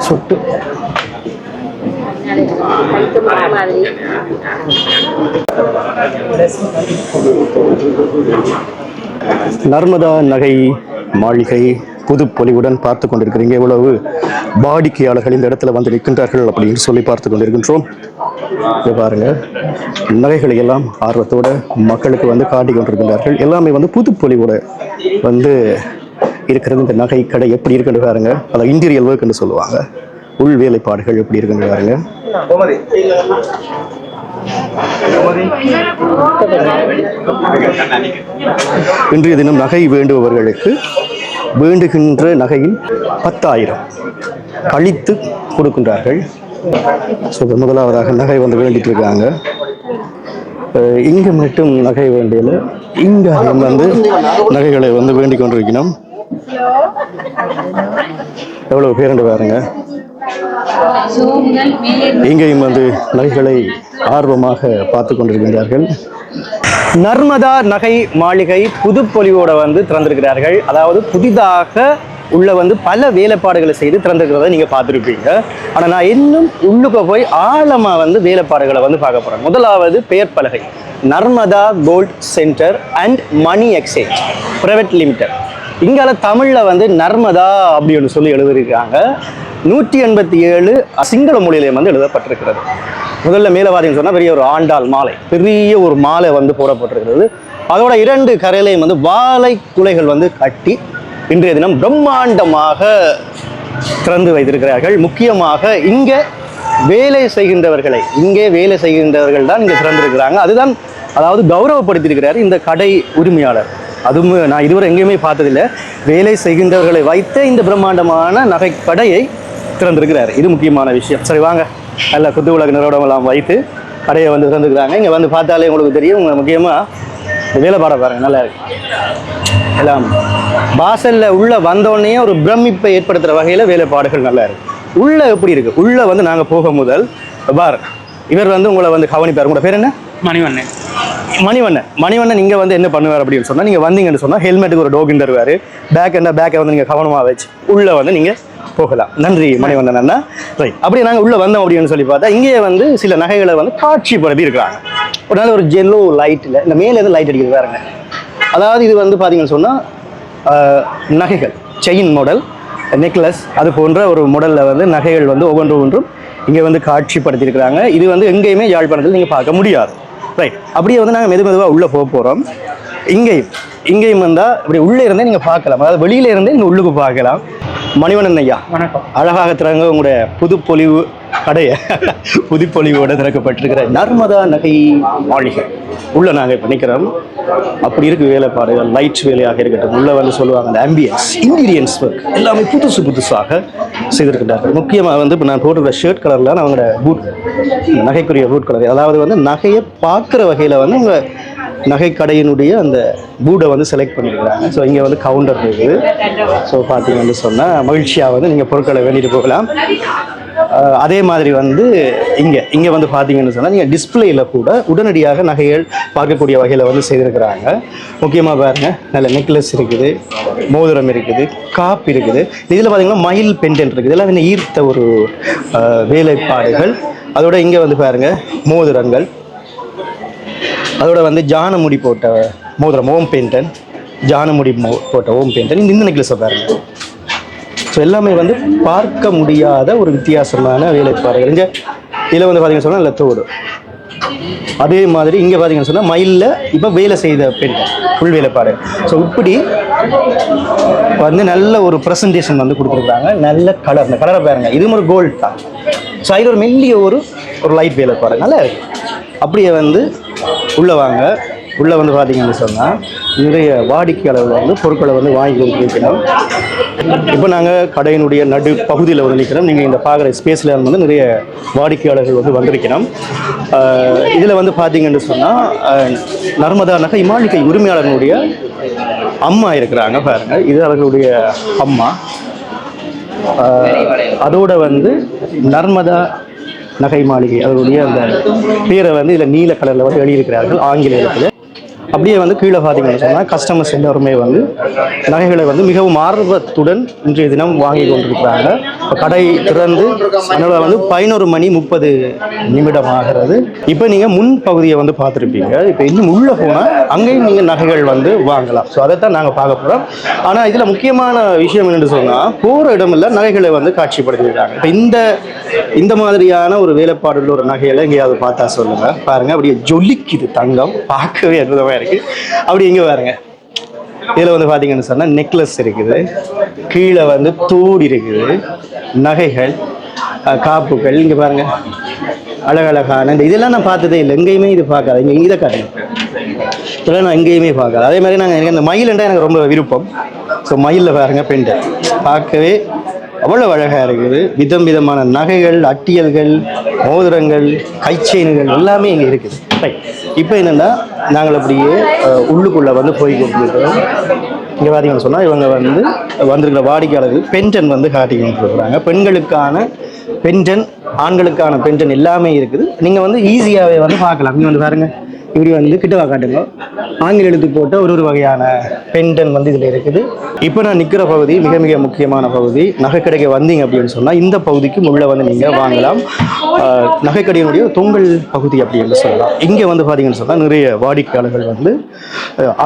F: சொட்டு நர்மதா நகை மாளிகை புதுப்பொலிவுடன் பார்த்து கொண்டிருக்கிறீங்க. எவ்வளவு வாடிக்கையாளர்கள் இந்த இடத்துல வந்து நிற்கின்றார்கள் அப்படின்னு சொல்லி பார்த்து கொண்டிருக்கின்றோம். இதை பாருங்க, நகைகளை எல்லாம் ஆர்வத்தோட மக்களுக்கு வந்து காட்டி கொண்டிருக்கின்றார்கள். எல்லாமே வந்து புதுப்பொலிவோட வந்து இருக்கிறது. இந்த நகை கடை எப்படி இருக்குன்னு பாருங்க. அதை இன்டீரியல் ஒர்க்னு சொல்லுவாங்க. உள் வேலைப்பாடுகள் எப்படி இருக்குன்னு பாருங்க. இன்றைய தினம் நகை வேண்டுபவர்களுக்கு வேண்டுகின்ற நகையில் 10,000 கழித்து கொடுக்கின்றார்கள். முதலாவதாக நகை வந்து வேண்டிட்டு இருக்காங்க. இங்க மட்டும் நகை வேண்டியல, இங்க வந்து நகைகளை வந்து வேண்டிக் கொண்டிருக்கணும். எவ்வளவு பேருண்டு பாருங்க. இங்கேயும் வந்து நகைகளை ஆர்வமாக பார்த்து கொண்டிருக்கின்றார்கள். நர்மதா நகை மாளிகை புதுப்பொலிவோட வந்து திறந்திருக்கிறார்கள். அதாவது புதிதாக உள்ள வந்து பல வேலைப்பாடுகளை செய்து திறந்திருக்கிறத நீங்க பார்த்துருப்பீங்க. ஆனா நான் இன்னும் உள்ளுக்கு போய் ஆழமா வந்து வேலைப்பாடுகளை வந்து பார்க்க போறேன். முதலாவது பெயர் பலகை, Narmada Gold Centre and Money Exchange Private Limited. இங்கால தமிழ்ல வந்து நர்மதா அப்படின்னு சொல்லி எழுதியிருக்காங்க. 187 சிங்கள மொழியிலே வந்து எழுதப்பட்டிருக்கிறது. முதல்ல மேலே பார்த்தீங்கன்னு சொன்னால் பெரிய ஒரு ஆண்டாள் மாலை, பெரிய ஒரு மாலை வந்து போடப்பட்டிருக்கிறது. அதோட 2 கரையிலையும் வந்து வாழை குலைகள் வந்து கட்டி இன்றைய தினம் பிரம்மாண்டமாக திறந்து வைத்திருக்கிறார்கள். முக்கியமாக இங்கே வேலை செய்கின்றவர்கள் தான் இங்கே திறந்திருக்கிறாங்க. அதுதான் அதாவது கௌரவப்படுத்தியிருக்கிறார் இந்த கடை உரிமையாளர். அதுவும் நான் இதுவரை எங்கேயுமே பார்த்ததில்லை. வேலை செய்கின்றவர்களை வைத்த இந்த பிரம்மாண்டமான நகை கடையை திறந்திருக்கிறார். இது முக்கியமான விஷயம். சரி வாங்க, நல்ல குத்து விளக்கு நிறுவனமெல்லாம் வைத்து கடையை வந்து திறந்துக்கிறாங்க. இங்கே வந்து பார்த்தாலே உங்களுக்கு தெரியும். முக்கியமாக வேலைப்பாட பாருங்க, நல்லா இருக்கு. எல்லாம் வாசலில் உள்ள வந்தோடனே ஒரு பிரமிப்பை ஏற்படுத்துகிற வகையில் வேலைப்பாடுகள் நல்லா இருக்கு. உள்ள எப்படி இருக்கு? உள்ள வந்து நாங்கள் போக முதல் பார் இவர் வந்து உங்களை வந்து கவனிப்பார். உங்களோட பேர் என்ன? மணிவண்ணன். நீங்கள் வந்து என்ன பண்ணுவார் அப்படின்னு சொன்னால், நீங்கள் வந்தீங்கன்னு சொன்னால் ஹெல்மெட்டுக்கு ஒரு டோக்கின் தருவார். பேக்கை வந்து நீங்கள் கவனமாக வச்சு உள்ளே வந்து நீங்கள் போகலாம். நன்றி மணிவண்ணன் அண்ணா. ரைட், அப்படியே நாங்கள் உள்ளே வந்தோம் அப்படின்னு சொல்லி பார்த்தா இங்கே வந்து சில நகைகளை வந்து காட்சிப்படுத்தி இருக்கிறாங்க. ஒரு நாள் ஒரு ஜெல்லோ லைட்டில் இந்த மேலே எதுவும் லைட் அடிக்கிறது பாருங்க. அதாவது இது வந்து பார்த்தீங்கன்னு சொன்னால் நகைகள், செயின் மாடல், நெக்லஸ், அது போன்ற ஒரு மாடலில் வந்து நகைகள் வந்து ஒவ்வொன்றும் இங்கே வந்து காட்சிப்படுத்தியிருக்கிறாங்க. இது வந்து எங்கேயுமே யாழ்ப்பாணத்தில் நீங்கள் பார்க்க முடியாது. ரைட், அப்படியே வந்து நாங்கள் மெதுவாக உள்ளே போக போகிறோம். இங்கேயும் வந்தால் இப்படி உள்ளே இருந்தே நீங்கள் பார்க்கலாம். அதாவது வெளியில இருந்தே நீங்கள் உள்ளுக்கு பார்க்கலாம். மணிவண்ணன் ஐயா வணக்கம். அழகாக திறங்க உங்களுடைய புதுப்பொலிவு கடையை புதுப்பொலிவோடு திறக்கப்பட்டிருக்கிற நர்மதா நகை மாளிகை உள்ள நாங்கள் இப்போ நிற்கிறோம். அப்படி இருக்கு வேலைப்பாடுகள், லைட் வேலையாக இருக்கட்டும், உள்ள வந்து சொல்லுவாங்க அந்த ஆம்பியன்ஸ், இன்டீரியன்ஸ் ஒர்க் எல்லாமே புதுசாக செய்திருக்கிறார்கள். முக்கியமாக வந்து இப்போ நான் போட்டுக்கிற ஷர்ட் கலரில் அவங்களோட பூட், நகைக்குரிய பூட் கலர், அதாவது வந்து நகையை பார்க்குற வகையில் வந்து உங்கள் நகைக்கடையினுடைய அந்த பூடை வந்து செலக்ட் பண்ணியிருக்கிறாங்க. ஸோ இங்கே வந்து கவுண்டர் இருக்குது. ஸோ பார்த்தீங்கன்னு சொன்னால் மகிழ்ச்சியாக வந்து நீங்கள் பொருட்களை வேண்டிட்டு போகலாம். அதே மாதிரி வந்து இங்கே வந்து பார்த்தீங்கன்னு சொன்னால் நீங்கள் டிஸ்பிளேயில் கூட உடனடியாக நகைகள் பார்க்கக்கூடிய வகையில் வந்து செய்திருக்கிறாங்க. முக்கியமாக பாருங்கள், நல்ல நெக்லஸ் இருக்குது, மோதிரம் இருக்குது, காப் இருக்குது. இதில் பார்த்தீங்கன்னா மயில் பெண்டன்ட் இருக்குது. இதெல்லாம் வந்து ஈர்த்த ஒரு வேலைப்பாடுகள். அதோட இங்கே வந்து பாருங்கள் மோதிரங்கள், அதோட வந்து ஜானமுடி போட்ட மோதிரம் ஓம் பெயிண்டன், ஜானமுடி போட்ட ஓம் பெயிண்டன், இந்த நெக்லஸை பாருங்கள். ஸோ எல்லாமே வந்து பார்க்க முடியாத ஒரு வித்தியாசமான வேலைப்பாடுகள். இங்கே இதில் வந்து பார்த்தீங்கன்னு சொன்னால் இல்லை தோடு. அதே மாதிரி இங்கே பார்த்தீங்கன்னு சொன்னால் மயிலில் இப்போ வேலை செய்த பெயிண்டன் ஃபுல் வேலைப்பாடு. ஸோ இப்படி வந்து நல்ல ஒரு ப்ரெசன்டேஷன் வந்து கொடுத்துருக்காங்க. நல்ல கலர், இந்த கலரை பாருங்கள், இதுவும் ஒரு கோல்டு தான். ஸோ அதில் ஒரு மெல்லிய ஒரு லைட் வேலைப்பாடு நல்லா இருக்குது. அப்படியே வந்து உள்ளே வாங்க. உள்ளே வந்து பார்த்தீங்கன்னு சொன்னால் நிறைய வாடிக்கையாளர்கள் வந்து பொருட்களை வந்து வாங்கி கொடுத்துருக்கணும். இப்போ நாங்கள் கடையினுடைய நடு பகுதியில் வந்து நிற்கிறோம். நீங்கள் இந்த பார்க்குற ஸ்பேஸில் வந்து நிறைய வாடிக்கையாளர்கள் வந்து வந்திருக்கணும். இதில் வந்து பார்த்தீங்கன்னு சொன்னால் நர்மதா நகை மாளிகை உரிமையாளர்களுடைய அம்மா இருக்கிறாங்க பாருங்கள். இது அவர்களுடைய அம்மா. அதோட வந்து நர்மதா நகை மாளிகை அதனுடைய அந்த பேரை வந்து இதில் நீல கலரில் வந்து எழுதியிருக்கிறார்கள் ஆங்கிலேயத்தில். அப்படியே வந்து கீழே பார்த்தீங்கன்னு சொன்னால் கஸ்டமர்ஸ் எல்லாருமே வந்து நகைகளை வந்து மிகவும் ஆர்வத்துடன் இன்றைய தினம் வாங்கி கொண்டிருக்கிறாங்க. இப்போ கடை திறந்து அதனால் வந்து 11:30 ஆகிறது. இப்போ நீங்கள் முன் பகுதியை வந்து பார்த்துருப்பீங்க. இப்போ இன்னும் உள்ளே போனால் அங்கேயும் நீங்கள் நகைகள் வந்து வாங்கலாம். ஸோ அதைத்தான் நாங்கள் பார்க்க போகிறோம். ஆனால் இதில் முக்கியமான விஷயம் என்னென்னு சொன்னால் போகிற இடமெல்லாம் நகைகளை வந்து காட்சிப்படுத்திருக்காங்க. இப்போ இந்த மாதிரியான ஒரு வேலைப்பாடுள்ள ஒரு நகைகளை எங்கேயாவது பார்த்தா சொல்லுங்கள். பாருங்கள், அப்படியே ஜொலிக்குது தங்கம், பார்க்கவே அற்புதமாக இருக்குது. அப்படி எங்கே பாருங்க, இதில் வந்து பார்த்தீங்கன்னு சொன்னால் நெக்லஸ் இருக்குது, கீழே வந்து தோடு இருக்குது, நகைகள், காப்புகள். இங்கே பாருங்க, அழகழகான இதெல்லாம் நான் பார்த்ததே இல்லை, எங்கேயுமே இது பார்க்காது. இங்கே இதை காட்டுங்க, இதெல்லாம் நான் எங்கேயுமே பார்க்காது. அதே மாதிரி நாங்கள் இந்த மயில்ன்றா எனக்கு ரொம்ப விருப்பம். ஸோ மயிலில் பாருங்க, பெண்டல் பார்க்கவே அவ்வளோ அழகாக இருக்குது. விதம் விதமான நகைகள், அட்டியல்கள், மோதிரங்கள், கைச்செயின்கள் எல்லாமே இங்கே இருக்குது. ரைட், இப்போ என்னென்னா நாங்கள் அப்படியே உள்ளுக்குள்ளே வந்து போய் கொடுத்துருக்கோம். இங்கே பார்த்தீங்கன்னு சொன்னால் இவங்க வந்து வந்திருக்கிற வாடிக்கையாளர்கள் பென்டன் வந்து காட்டி கொடுத்துருக்குறாங்க. பெண்களுக்கான பென்டன், ஆண்களுக்கான பென்டன் எல்லாமே இருக்குது. நீங்கள் வந்து ஈஸியாகவே வந்து பார்க்கலாம். நீங்கள் வந்து பாருங்கள், இப்படி வந்து கிட்டவா காட்டுங்க, ஆங்கில எழுத்து போட்ட ஒரு வகையான பென்டன் வந்து இதில் இருக்குது. இப்போ நான் நிற்கிற பகுதி மிக மிக முக்கியமான பகுதி. நகைக்கடைக்கு வந்தீங்க அப்படின்னு சொன்னால் இந்த பகுதிக்கு உள்ளே வந்து நீங்கள் வாங்கலாம். நகைக்கடையினுடைய தொங்கல் பகுதி அப்படி என்று சொல்லலாம். இங்கே வந்து பார்த்தீங்கன்னு சொன்னால் நிறைய வாடிக்கையாளர்கள் வந்து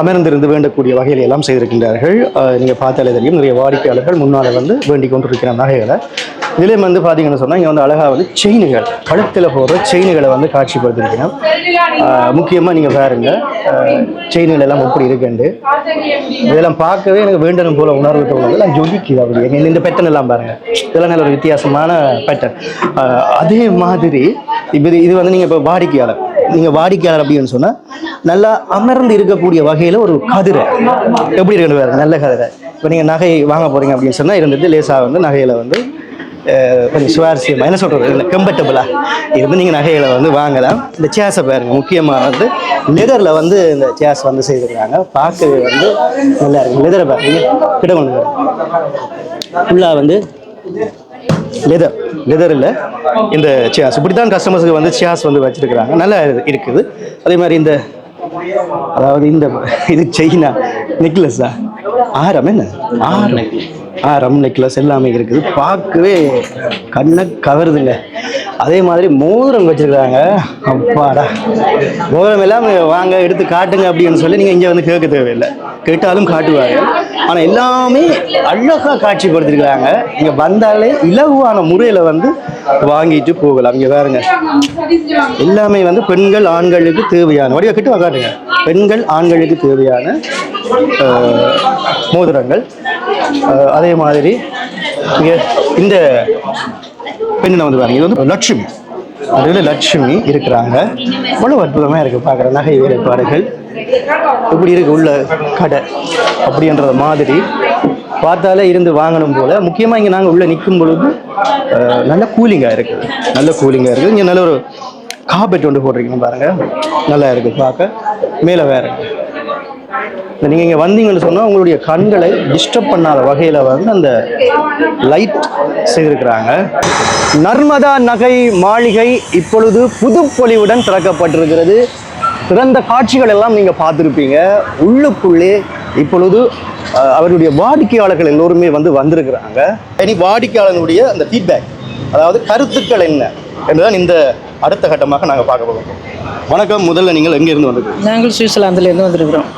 F: அமர்ந்திருந்து வேண்டக்கூடிய வகையில் எல்லாம் செய்திருக்கின்றார்கள். நீங்கள் பார்த்தாலே தெரியும், நிறைய வாடிக்கையாளர்கள் முன்னால் வந்து வேண்டிக் கொண்டிருக்கிற நகைகளை. இதிலே வந்து பார்த்தீங்கன்னு சொன்னால் இங்கே வந்து அழகாக வந்து செயின்கள், கழுத்தில் போடுற செயின்களை வந்து காட்சிப்படுத்திருக்கணும். முக்கியமாக நீங்கள் பாருங்கள், செயின்கள் எல்லாம் எப்படி இருக்குண்டு இதெல்லாம் பார்க்கவே எனக்கு வேண்டணும் போல உணர்வு தோணுது. நான் ஜொலிக்குது அப்படி. இந்த பேட்டர்ன் எல்லாம் பாருங்கள், இதெல்லாம் நல்ல ஒரு வித்தியாசமான பேட்டர்ன். அதே மாதிரி இப்போ இது வந்து நீங்கள் இப்போ வாடிக்கையாளர் அப்படின்னு சொன்னால் நல்லா அமர்ந்து இருக்கக்கூடிய வகையில் ஒரு கதிரை எப்படி இருக்குன்னு பாருங்க, நல்ல கதிரை. இப்போ நீங்கள் நகை வாங்க போகிறீங்க அப்படின்னு சொன்னால் இருந்துட்டு லேசாக வந்து நகையில் வந்து கொஞ்சம் சுவாரஸ்யமாக என்ன சொல்கிறது, இல்லை கம்ஃபர்டபுளாக இருந்து நீங்கள் நகைகளை வந்து வாங்கலாம். இந்த சேர்ஸை பாருங்கள், முக்கியமாக வந்து லெதரில் வந்து இந்த சேர்ஸ் வந்து செய்திருக்காங்க. பார்க்கவே வந்து நல்லா இருக்கும். லெதரை பாருங்க, கிட்ட கொண்டு ஃபுல்லாக வந்து லெதரில் இந்த சேர்ஸ் இப்படி தான் கஸ்டமர்ஸுக்கு வந்து சேர்ஸ் வந்து வச்சுருக்குறாங்க. நல்லா இருக்குது. அதே மாதிரி இந்த இது செயினா நெக்லஸா, ஆரம், என்ன ஆரம் நெக்லஸ் எல்லாமே இருக்குது. பார்க்கவே கண்ணை கவருதுங்க. அதே மாதிரி மோதிரம் வச்சுருக்காங்க. அப்பாடா, மோதிரம் எல்லாம் வாங்க எடுத்து காட்டுங்க அப்படின்னு சொல்லி நீங்கள் இங்கே வந்து கேட்க தேவையில்லை, கேட்டாலும் காட்டுவாங்க. ஆனால் எல்லாமே அழகாக காட்சிப்படுத்திருக்கிறாங்க. இங்கே வந்தாலே இலகுவான முறையில் வந்து வாங்கிட்டு போகலாம். இங்கே பாருங்க, எல்லாமே வந்து பெண்கள் ஆண்களுக்கு தேவையான வடிவ கிட்ட காட்டுங்க, பெண்கள் ஆண்களுக்கு தேவையான மோதிரங்கள். அதே மாதிரி இங்கே இந்த பெண்ணை வந்து பாருங்க, இது வந்து லட்சுமி, அதில் லட்சுமி இருக்கிறாங்க. அவ்வளோ அற்புதமாக இருக்குது பார்க்குற நகை வேலைப்பாடுகள். இப்படி இருக்கு உள்ள கடை அப்படின்ற மாதிரி பார்த்தாலே இருந்து வாங்கணும் போல். முக்கியமாக இங்கே நாங்கள் உள்ளே நிற்கும் பொழுது நல்ல கூலிங்காக இருக்குது. இங்கே நல்ல ஒரு கார்பெட் ஒன்று போட்டிருக்கீங்க பாருங்கள், நல்லா இருக்குது பார்க்க. மேலே வேறு நீங்கள் இங்கே வந்தீங்கன்னு சொன்னால் உங்களுடைய கண்களை டிஸ்டர்ப் பண்ணாத வகையில் வந்து அந்த லைட் செய்திருக்கிறாங்க. நர்மதா நகை மாளிகை இப்பொழுது புதுப்பொலிவுடன் திறக்கப்பட்டிருக்கிறது. திறந்த காட்சிகள் எல்லாம் நீங்கள் பார்த்துருப்பீங்க. உள்ளுக்குள்ளே இப்பொழுது அவருடைய வாடிக்கையாளர்கள் எல்லோருமே வந்து வந்திருக்கிறாங்க. இனி வாடிக்கையாளர்களுடைய அந்த ஃபீட்பேக், அதாவது கருத்துக்கள் என்ன என்றுதான் இந்த அடுத்த கட்டமாக நாங்கள் பார்க்க போகிறோம். வணக்கம், முதல்ல நீங்கள் எங்கேருந்து வந்துருக்கீங்க?
D: நாங்கள் சுவிட்சர்லாந்துலேருந்து வந்திருக்கிறோம்.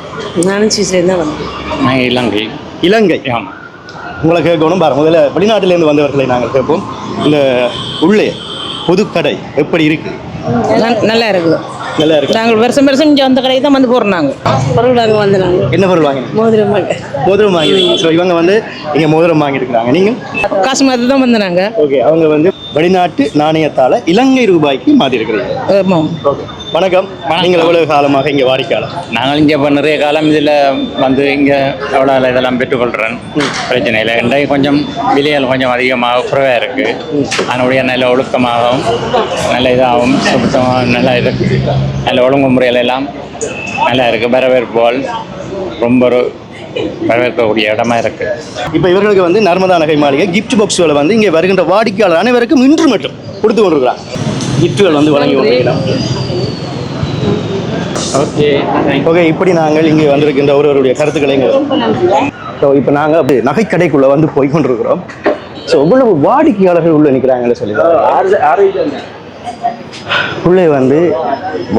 D: நானும் சுவிஸ்லேருந்து தான் வந்தோம்.
K: நாங்கள்
F: இலங்கை. ஆமாம், உங்களை கேட்கணும் பாருங்கள். முதல்ல வெளிநாட்டிலேருந்து வந்தவர்களை நாங்கள் கேட்போம். இந்த உள்ளே புதுக்கடை எப்படி இருக்குது?
D: நல்லா இருக்குது. நாங்கள் வருஷம் இங்கே அந்த கடைக்கு தான் வந்து போகிறோம். நாங்கள் பொருள் வாங்க வந்து நாங்கள் என்ன பொருள் வாங்கினோம்? மோதிரம் வாங்கிடுங்க. ஸோ இவங்க வந்து இங்கே மோதிரம் வாங்கியிருக்கிறாங்க. நீங்கள் காசு மாதிரி தான் வந்து நாங்கள். ஓகே, அவங்க வந்து வெளிநாட்டு நாணயத்தால் இலங்கை ரூபாய்க்கு மாற்றி இருக்கிறீங்க. ஆமாம். ஓகே,
F: வணக்கம். நீங்கள் எவ்வளவு காலமாக இங்கே வாடிக்கையாளர்?
M: நாங்கள் இங்கே இப்போ நிறைய காலம் இதில் வந்து இங்கே எவ்வளோ இதெல்லாம் பெற்றுக்கொள்கிறேன். பிரச்சனை இல்லை. இன்றைக்கு கொஞ்சம் விலைகள் கொஞ்சம் அதிகமாக குறைவாக இருக்குது. அதனுடைய நல்ல ஒழுக்கமாகவும் நல்ல இதாகவும் சுத்தமாக நல்லா இருக்குது. நல்ல ஒழுங்கு முறைகள் எல்லாம் நல்லா இருக்குது. வரவேற்புகள் ரொம்ப ஒரு வரவேற்கக்கூடிய இடமா இருக்குது.
F: இப்போ இவர்களுக்கு வந்து நர்மதா நகை மாளிகை கிஃப்ட் பாக்ஸ்களை வந்து இங்கே வருகின்ற வாடிக்கையாளர் அனைவருக்கும் இன்று மட்டும் கொடுத்து கொண்டிருக்கிறாங்க. கிஃப்ட்டுகள் வந்து வழங்கி கொண்டிருக்கிறோம். ஓகே, இப்படி நாங்கள் இங்கே வந்திருக்கின்ற ஒருவருடைய கருத்துக்களை ஸோ இப்போ நாங்கள் அப்படி நகைக்கடைக்குள்ளே வந்து போய் கொண்டிருக்கிறோம். ஸோ இவ்வளவு வாடிக்கையாளர்கள் உள்ளே நிற்கிறாங்கன்னு சொல்லி உள்ளே வந்து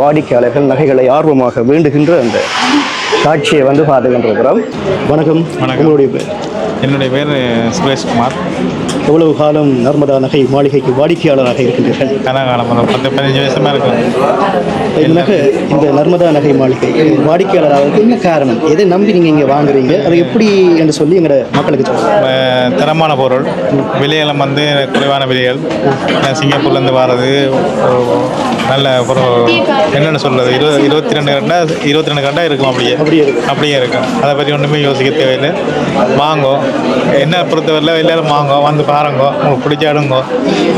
F: வாடிக்கையாளர்கள் நகைகளை ஆர்வமாக வேண்டுகின்ற அந்த காட்சியை வந்து பார்த்து கொண்டிருக்கிறோம். வணக்கம். உங்களுடைய பேர்?
B: என்னுடைய பேர் சுரேஷ்குமார்.
F: எவ்வளவு காலம் நர்மதா நகை மாளிகைக்கு வாடிக்கையாளராக இருக்கின்றீர்கள்?
B: கனகாலம் 10-15 வருஷமாக இருக்கும்.
F: இந்த நர்மதா நகை மாளிகை வாடிக்கையாளராக என்ன காரணம்? எதை நம்பி நீங்கள் இங்கே வாங்குறீங்க, அது எப்படி என்று சொல்லி எங்களோட மக்களுக்கு சொல்லுங்கள்.
B: தரமான பொருள், விலையெல்லாம் வந்து குறைவான விலைகள். சிங்கப்பூர்லேருந்து வர்றது நல்ல ஒரு என்னென்னு சொல்கிறது 22 கண்டா இருக்கும். அப்படியே இருக்கும். அதை பற்றி ஒன்றுமே யோசிக்க தேவையில்லை. வாங்கோ, என்ன பொறுத்தவரையில் எல்லாரும் வாங்கோ, வந்து பாருங்கோ, உங்களுக்கு பிடிச்ச அடுங்கோ.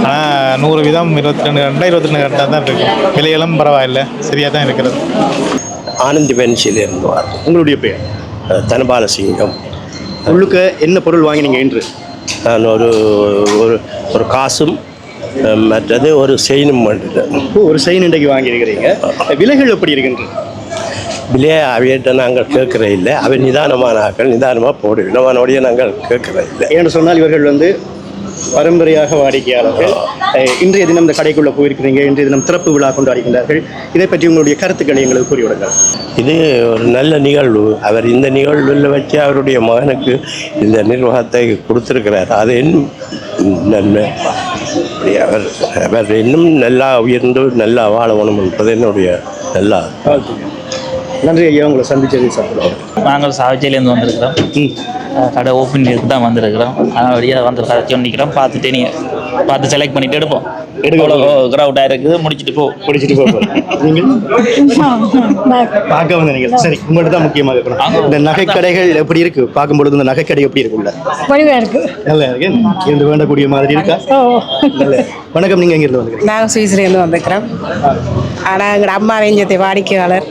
B: ஆனால் 100 வீதம் 22 கண்டா தான் இருக்கும். விலையெல்லாம் பரவாயில்லை, சரியாக தான் இருக்கிறது.
A: ஆனந்தி பென்சில் இருந்துவார்.
F: உங்களுடைய பேர்?
A: தனபாலசிங்கம்.
F: உள்ளுக்க என்ன பொருள் வாங்கினீங்க என்று?
A: நான் ஒரு காசும் மற்றது ஒரு செயினும் பண்ணிட்டேன்.
F: ஒரு செயின் இன்றைக்கு வாங்கியிருக்கிறீங்க. விலைகள் எப்படி இருக்கின்றது?
A: விலையை அவையிட்ட நாங்கள் கேட்குற இல்லை. அவை நிதானமான ஆக்கள் நிதானமாக போடுவோம். அவனுடைய நாங்கள் கேட்குற இல்லை.
F: ஏன்னு சொன்னால் இவர்கள் வந்து பரம்பரையாக வாடிக்கையாளர்கள். இன்றைய தினம் இந்த கடைக்குள்ளே போயிருக்கிறீங்க. இன்றைய தினம் திறப்பு விழா கொண்டாடுகின்றார்கள். இதை பற்றி உங்களுடைய கருத்துக்களை எங்களுக்கு கூறிவிடுங்கள்.
A: இது ஒரு நல்ல நிகழ்வு. அவர் இந்த நிகழ்வில் வச்சு அவருடைய மகனுக்கு இந்த நிர்வாகத்தை கொடுத்திருக்கிறார். அது இன்னும் நன்மை. அவர் இன்னும் நல்லா உயர்ந்து நல்லா வாழணும் என்பது என்னுடைய நல்லா.
F: நன்றி ஐயா, உங்களை சந்திச்சது சாப்பிடுவோம்.
M: நாங்கள் சாவச்சேரியிலேருந்து வந்திருக்கிறோம். கடை ஓப்பன் இருக்கு தான் வந்திருக்கிறோம். அதனால் வழியாக வந்து கதைச்சி நிற்கிறோம். பார்த்துட்டு நீங்கள் பார்த்து செலக்ட் பண்ணிவிட்டு எடுப்போம். கிரௌடாக இருக்குது, முடிச்சுட்டு போ.
F: நீங்கள் பார்க்க வந்து நீங்கள் சரி, உங்கள்கிட்ட தான் முக்கியமாக இருக்கணும். இந்த நகைக்கடைகள் எப்படி இருக்கு? பார்க்கும்பொழுது இந்த நகைக்கடை எப்படி இருக்குல்ல? நல்லா இருக்கு. இருந்து வேண்டக்கூடிய மாதிரி இருக்கா? வணக்கம். நீங்கள் எங்கிருந்து வந்துருக்கீங்க?
D: நாங்கள் சுவிஸ்லேருந்து வந்திருக்கிறோம். ஆனால் எங்களோட அம்மா வேஞ்சத்தை வாடிக்கையாளர்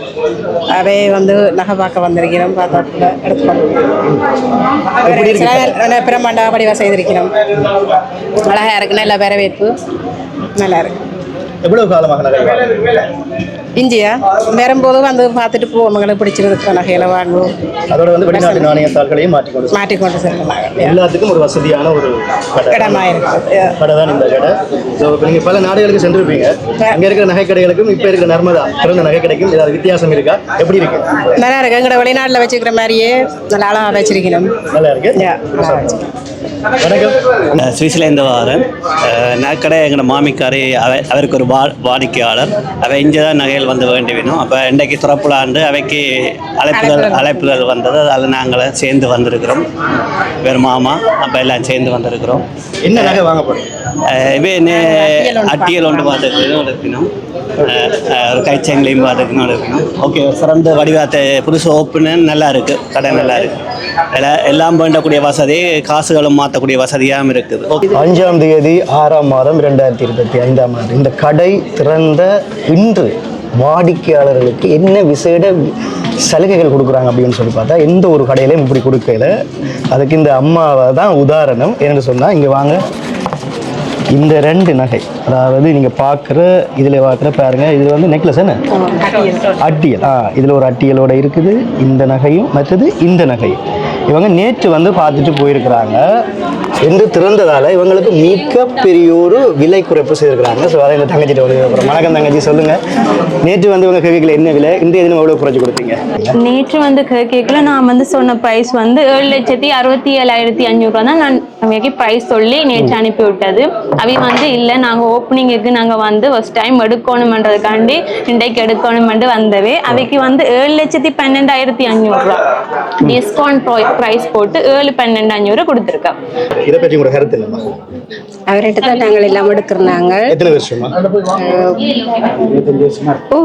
D: அதே வந்து நகை பார்க்க வந்திருக்கிறோம். பார்த்தா எடுத்துக்கொண்டு பிரம்மாண்டமாக படிவாக செய்திருக்கிறோம். அழகாக இருக்கு. நல்ல வரவேற்பு நல்லா இருக்கு.
F: எவ்வளவு காலமாக நகை
D: இஞ்சியா வரும்போது வந்து பார்த்துட்டு போவோம். எங்களுக்கு பிடிச்சிருக்கு நகையில வாங்குவோம்.
F: அதோட வந்து வெளிநாட்டு நாணயத்தாள்களையும் மாற்றிக்கொண்டு
D: செல்லலாம்.
F: எல்லாத்துக்கும் ஒரு வசதியான ஒரு
D: இடமா இருக்கு.
F: கடை தான் இந்த கடை. ஸோ இப்போ நீங்கள் பல நாடுகளுக்கு சென்றிருப்பீங்க. அங்கே இருக்கிற நகை கடைகளுக்கும் இப்போ இருக்கிற நர்மதா பிறந்த நகை கடைக்கும் ஏதாவது வித்தியாசம் இருக்கா? எப்படி இருக்கு?
D: நல்லா இருக்கு. எங்களோட வெளிநாட்டில் வச்சுக்கிற மாதிரியே நல்லா அழகாக வச்சிருக்கணும்.
F: நல்லா இருக்கு. வணக்கம்.
N: சுவிஸ்லேருந்து வரேன். நகைக்கடை எங்களோட மாமிக்காரி அவருக்கு ஒரு வாடிக்கையாளர். அவை இங்கே தான் நகைகள் வந்து வேண்டி வேணும். அப்போ இன்றைக்கு திறப்புலாண்டு அவைக்கு அழைப்புகள் வந்தது. அதில் நாங்கள் சேர்ந்து வந்திருக்கிறோம். வேறு மாமா அப்போ எல்லாம் சேர்ந்து வந்திருக்கிறோம்.
F: என்ன நகை வாங்க போகிறோம்?
N: இவே அட்டியல் ஒன்று பார்த்துக்கணும் எடுக்கணும். ஒரு கைச்சங்களையும் பார்த்துக்கணும் எடுக்கணும். ஓகே, சிறந்த வடிவாத்தை புதுசு ஓப்பனு நல்லா இருக்குது. கடை நல்லா இருக்குது. எல்லாம் வேண்டக்கூடிய வசதி, காசுகளும் மாற்றக்கூடிய வசதியாகவும் இருக்குது.
F: 5ஆம் தேதி 6ஆம் மாதம் 2025ஆம் ஆண்டு இந்த கடை திறந்த இன்று வாடிக்கையாளர்களுக்கு என்ன விசேட சலுகைகள் கொடுக்குறாங்க அப்படின்னு சொல்லி பார்த்தா எந்த ஒரு கடையிலையும் இப்படி கொடுக்கல. அதுக்கு இந்த அம்மாவை தான் உதாரணம். என்னென்னு சொன்னால் இங்கே வாங்க, இந்த 2 நகை, அதாவது நீங்கள் பார்க்குற இதில் பார்க்குற பாருங்கள், இதில் வந்து நெக்லஸ் என்ன அட்டியல். இதில் ஒரு அட்டியலோட இருக்குது. இந்த நகையும் மற்றது இந்த நகை இவங்க நேற்று வந்து பார்த்துட்டு போயிருக்கிறாங்க. என்று திறந்ததால் இவங்களுக்கு மிகப்பெரிய ஒரு விலை குறைப்பு செய்திருக்கிறாங்க. ஸோ அதை இந்த தங்கச்சிட்ட ஒரு வணக்கம் தங்கச்சி, சொல்லுங்கள். நேற்று வந்து இவங்க கேட்கல என்ன விலை, இன்றைய தினம் எவ்வளோ குறைச்சி கொடுத்தீங்க?
E: நேற்று வந்து கேட்கல நான் வந்து சொன்ன ப்ரைஸ் வந்து 7,67,500 தான் நான் அவைக்கு ப்ரைஸ் சொல்லி நேற்று அனுப்பி விட்டது. அவை வந்து இல்லை நாங்கள் ஓப்பனிங்குக்கு நாங்கள் வந்து ஃபர்ஸ்ட் டைம் எடுக்கணுமன்றதுக்காண்டி இன்றைக்கு எடுக்கணுமென்று வந்தவே அவைக்கு வந்து 7,12,500 டிஸ்கவுண்ட் ப்ரைஸ் போட்டு 7,12,500 கொடுத்துருக்கேன்.
F: இதை பற்றி உங்களோட கருத்து இல்லைம்மா?
O: அவர்கிட்ட தான் நாங்கள் எல்லாம் எடுக்கிறோம்.
F: எத்தனை வருஷமா?
O: 25 வருஷமா.
F: ஓ